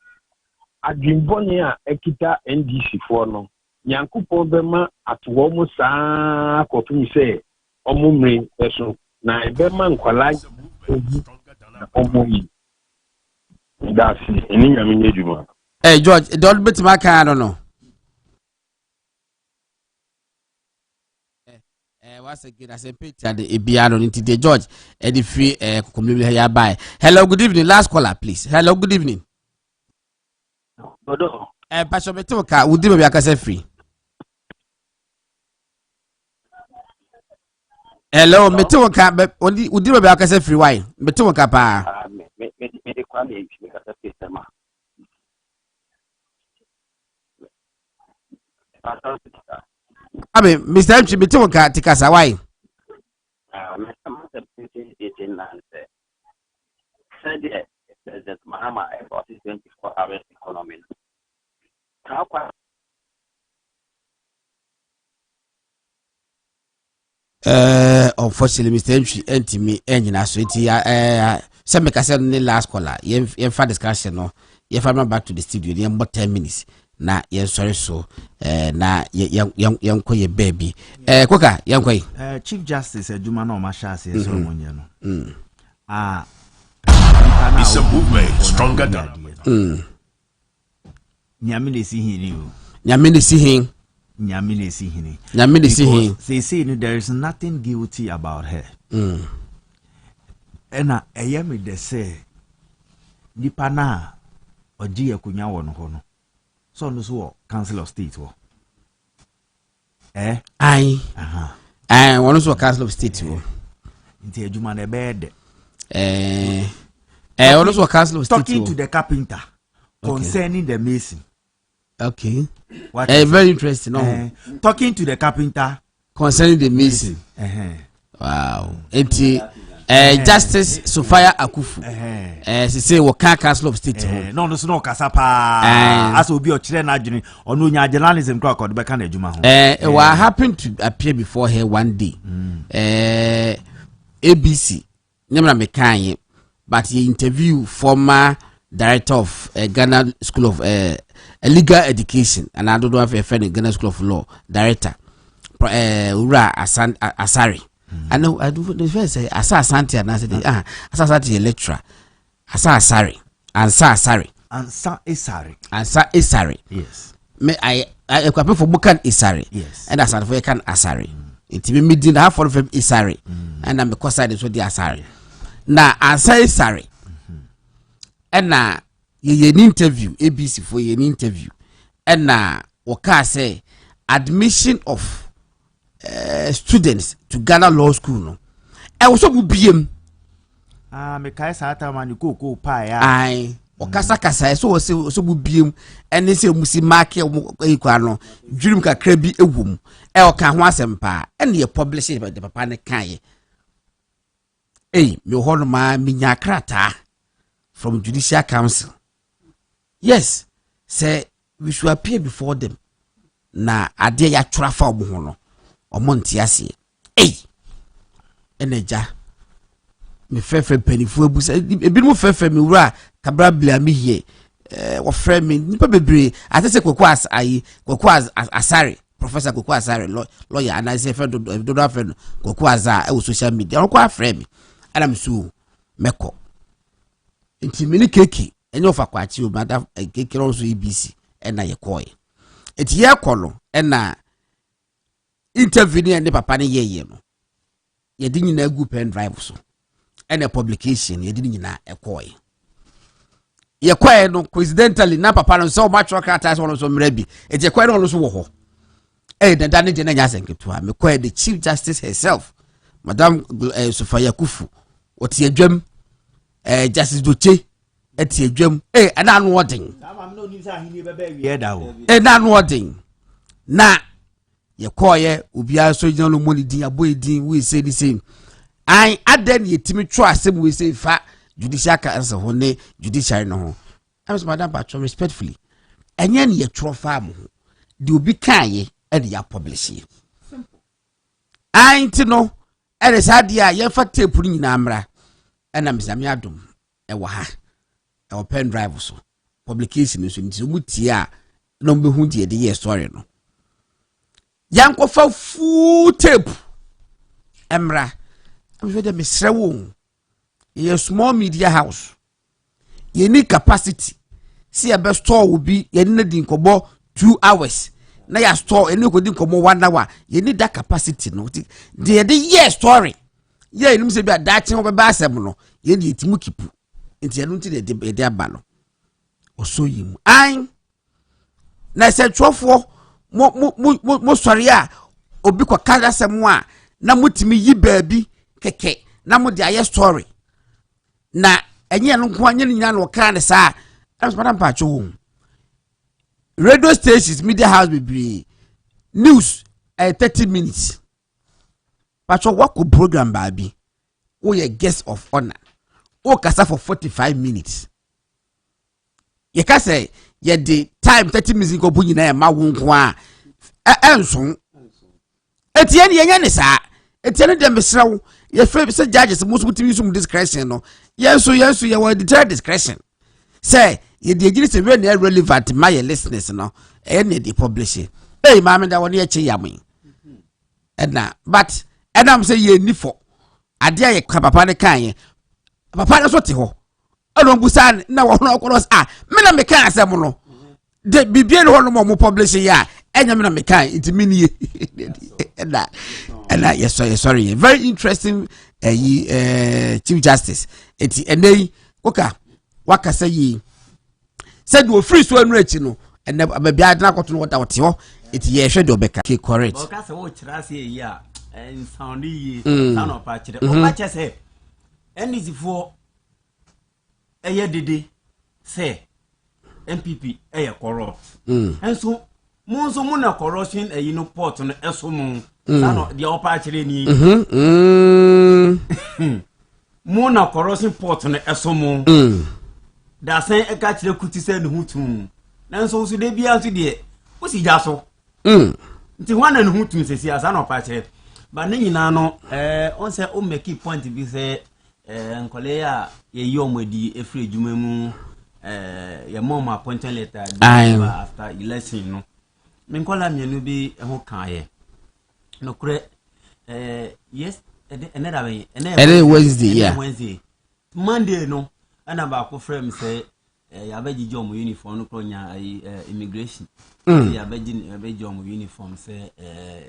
adwinbɔne a ekita NDC for no Nyankopɔn bɛma atowo mu saa kɔpem sɛ ɔmo mmere ɛso na ɛbɛma nkwala ɔmo yi That's it. In England, Hey George, don't bet my car, I don't know. Once again, I say picture the Ibiano into the George and the free community hereby. Hello, good evening. Last caller, please. Hello, good evening. Pastor Metoka, would you be a free? Hello, Metoka, but would you be a free wine? Metoka, pa. I mean, Mr. M. Metoka, Tikasa, why? Unfortunately, Mr. Entry, me, engine, I swear to you, some make us say last caller, you have discussion, no, you have back to the studio, you have 10 minutes. Na sorry so na young koye baby koka young koye Chief Justice Juma no mashasi so monye no It's a movement stronger than nyamine si hini o nyamine si hin they say there is nothing guilty about her ena me de say nipa na oji akunya wo no ho no so no so Council of State wo one so Council of State wo nti adwuma na bed one so Council of State talking to the carpenter concerning the mason. Okay. Very interesting. No? Talking to the carpenter concerning the mason. Wow. Justice Sophia Akufu. She say we can't Council of State. No kasapa. As will be a children adjourning or no journalism clock or the back of Juma. What happened to appear before her one day? ABC. Never Mekanye, but he interviewed former director of Ghana School of Legal Education, and I don't know if a friend in Ghana School of Law director, Ura Asare. I know I do the first say Asante and I said Asante lecturer Asare yes me I equip for Bukan Isare yes and as for can Asare it be meeting half of them Isare and I'm because I did so the Asare na Asare and na ye interview ABC for ye interview and na waka say admission of students to Ghana Law School no e wo so bu biem me kai sa ta man ko pa ya ai o kasa so wo so bu biem ene se musi mark e kwa no dwirim kakra bi ewum e o ka ho asempa ene ye publish the papa ne kan me ho no ma minya krata from Judicial Council. Yes, say we should appear before them. Na ade ya twra fa omo ho no. Omo ntiase. Eneja. Me fefe panifu abusa. Ebi mo fefe me wura kabra bla me hie. Wo frɛ me nipa bebre. Atese Kwaku Asare. Professor Kwaku Asare lawyer and I say friend do friend Kwaku Asare e wo social media. Wo kwa frɛ me. Ana me so meko. Inti mini keki enyo fa kwachi o madam keki also EBC ena ye koy eti ye kolo ena interview ne papa ne ye no ye di nyina gu pen drive so ena publication ye di nyina ekoy ye koy no coincidentally na papa no so much krata so no so mrabi eti koy no so wo ho dan ne na nya senketo a me koy the Chief Justice herself Madam Sophia Akufu oti adwam Justice Doche eti adwam ana no odin na no odin na ye koye obia so gina no money din aboy din we say the same an aden yetimi tro asem we say fa Judicial Council ho ne judiciary no ho am Madam Patron respectfully enye ne ye tro fa mo de obi kan ye e de ya publish ye an ti no e de sade a ye fa tape ni nyina amra ena misami adum e wa ha e o pen drive so publication so nti mu tie a no be hu die de ye story no yankofa full tape emra am so de mesrewo ye small media house you need capacity see a best store will be you need in kobo 2 hours na ya store any ko din komo 1 hour you need that capacity no the year story yeah you say be that thing be asem no you need itimu kipu nti enu nti de aba no oso yim an na se twofo mo sori a obi kwa kada sem a na mutimi yi baabi keke na mo de aye story na enye no nko anye nya no ka ne sa as madam pacho radio stations media house be news 30 minutes pacho wako program baabi wo ye guest of honor o kasa for 45 minutes ye ka say ye the time 30 minutes ko bu nyina e ma wo nko a enso etie ne yenya ne sa etie ne dem besrawo ye fe se judges most timi sum discretion no yenso ye wa the discretion say ye the agiri se very relevant my listeners no e ne the publishing hey ma me da woni e che yamin na but am say ye ni for ade aye papa ne kan ye papa na so te ho eno busan na wo no okoro me na me kan asem no de bibie ne ho no mo publish ya enya me na me kan it mean ye na yes sorry very interesting chief justice eti enei oka waka say yi said we free so anu achi no ene babia adna koto no wata wote ho eti ye hwe de obeka ke correct oka say wo kira say yi a sound yi sound of pa kire o pa che say enizifo eye dede say MPP eye corrupt enso monso mo na corruption eyi no port no eso mo no de opa kire ni mo na corruption port no eso mo da sen e ka kire kuti se ne hutu nanso so de bia so de o si ja so nti wana ne hutu sesi asa na opa kire ba ne nyina no on se o make point bi se nkole ya ye yi omadi efre djuma mu ye mom appointment letter after election no me nkola mienu bi ho kan ye no kure yes another way Wednesday Monday no ana ba ko frame say ya beji jom uniform no kronya immigration ya beji jom uniform say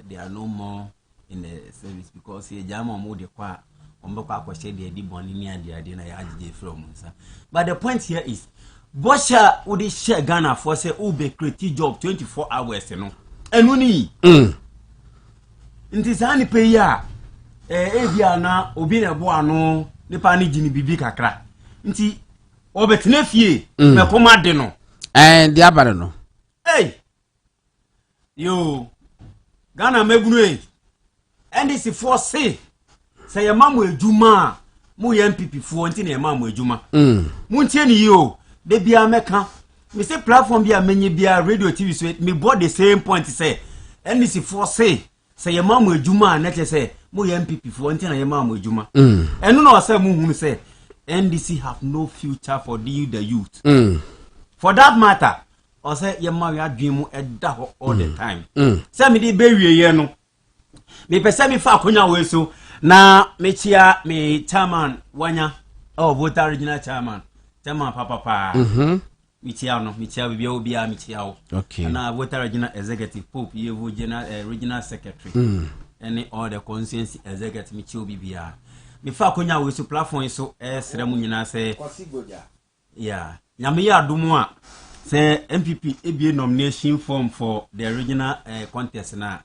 they are no more in the service because ye jama mo de kwa ombekwa akwhye de edi boni ni ade na ya agije from nsa. But the point here is Bosha would share Ghana for say ube create job 24 hours no enu ni nti sani pe ya bia na obi na bo ano nipa ni gini bibi kakra nti obetene fie me koma de no di abare no hey yo Ghana megunu NDC for say ye mamu ejuma mu ye MPP fo nti na ye mamu ejuma mu ntie ni yo de bia meka me say platform bia menye bia radio TV so me board the same point say NDC for say ye mamu ejuma na che say mu ye MPP fo nti na ye mamu ejuma enu na say mu hunu say NDC have no future for the youth for that matter or say ye mamu adwen mu eda ho all the time say me de be wieye no me pese me fa akonya we so na me chia me chairman wanya voter original chairman papa me chia bibi obi a me chia okay na voter original executive pope ye regional secretary any all the constituency executive me chia obi bia me fa akonya we so platform so sere mu nyina say yeah nyame ya adumu a say MPP ebie nomination form for the regional contest na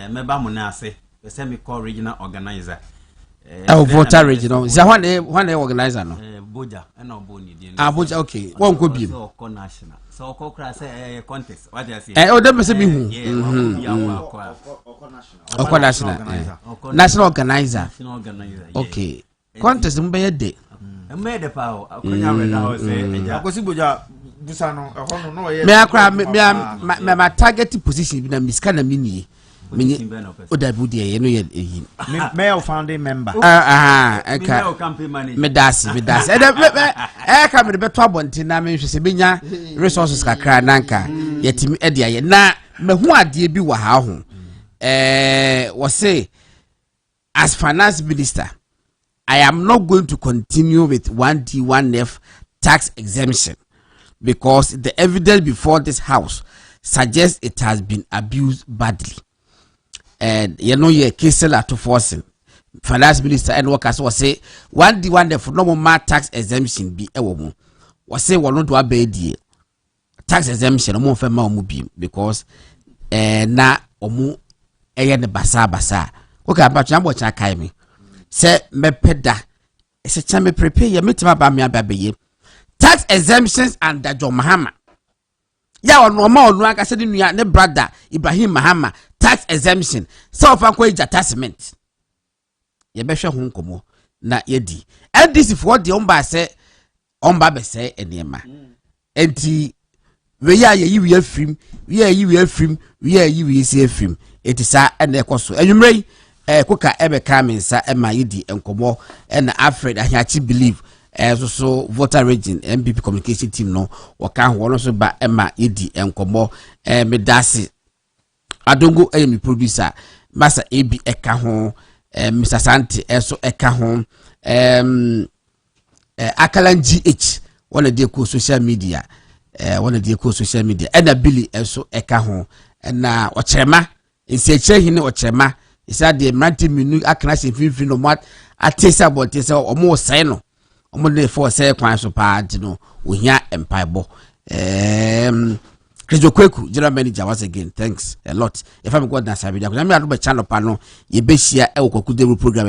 meba mo na ase say me call regional organizer voter regional is one organizer no boja and oboni di boja okay one go bi so national so ko kra say contest what you say dem say bi hu national organizer okay contest mbe de pa akonya we da ho say akosi boja busa no eho no ye me akra me target position bi na miska na mini Odabu de ye no ye eyin. Mayor founding member. Eka. Campaign manager. Me dasi. Eka me beto abonti na me hwese benya resources kakra nanka yetimi ede aye na me hu ade bi wa ha ho. We say as finance minister I am not going to continue with 1D 1F tax exemption because the evidence before this house suggests it has been abused badly. And you know, your case to forcing finance minister and workers was say one for normal tax exemption be a woman was say one to a tax exemption no more for because na omu ne basa okay about jambo cha kai me say me peda se cha me prepare ye metima ba me ababe tax exemptions under John Mahama ya ono ma onu aka se nua ne brother Ibrahim Mahama tax exemption so of anko attachment ye be hwe ho nkomo na yedi NDC for the omba se omba be se enema enti we ya yi we afim we yi we afim we yi we se afim etisa ene ekoso enwumrei koka ebe kamensa ema yedi enkomo na Alfred Ahiachi believe so voter region MPP communication team no waka ho no so ba ema yedi enkomo medasi adongo mi producer masa ebi eka ho Mr Santi eso eka ho Akalan GH one dey ko social media and Billy also eka ho na ochema nseche hine ochema isa de mranti minu akana se finfin no mat atesa botesa omo sai no omo dey for say kwan so pa no ohia empaibo Kristo Kweku general manager once again thanks a lot if I'm God na Asare-Bediako na me ado be channel pa no ye be share e wo Kwaku Debut program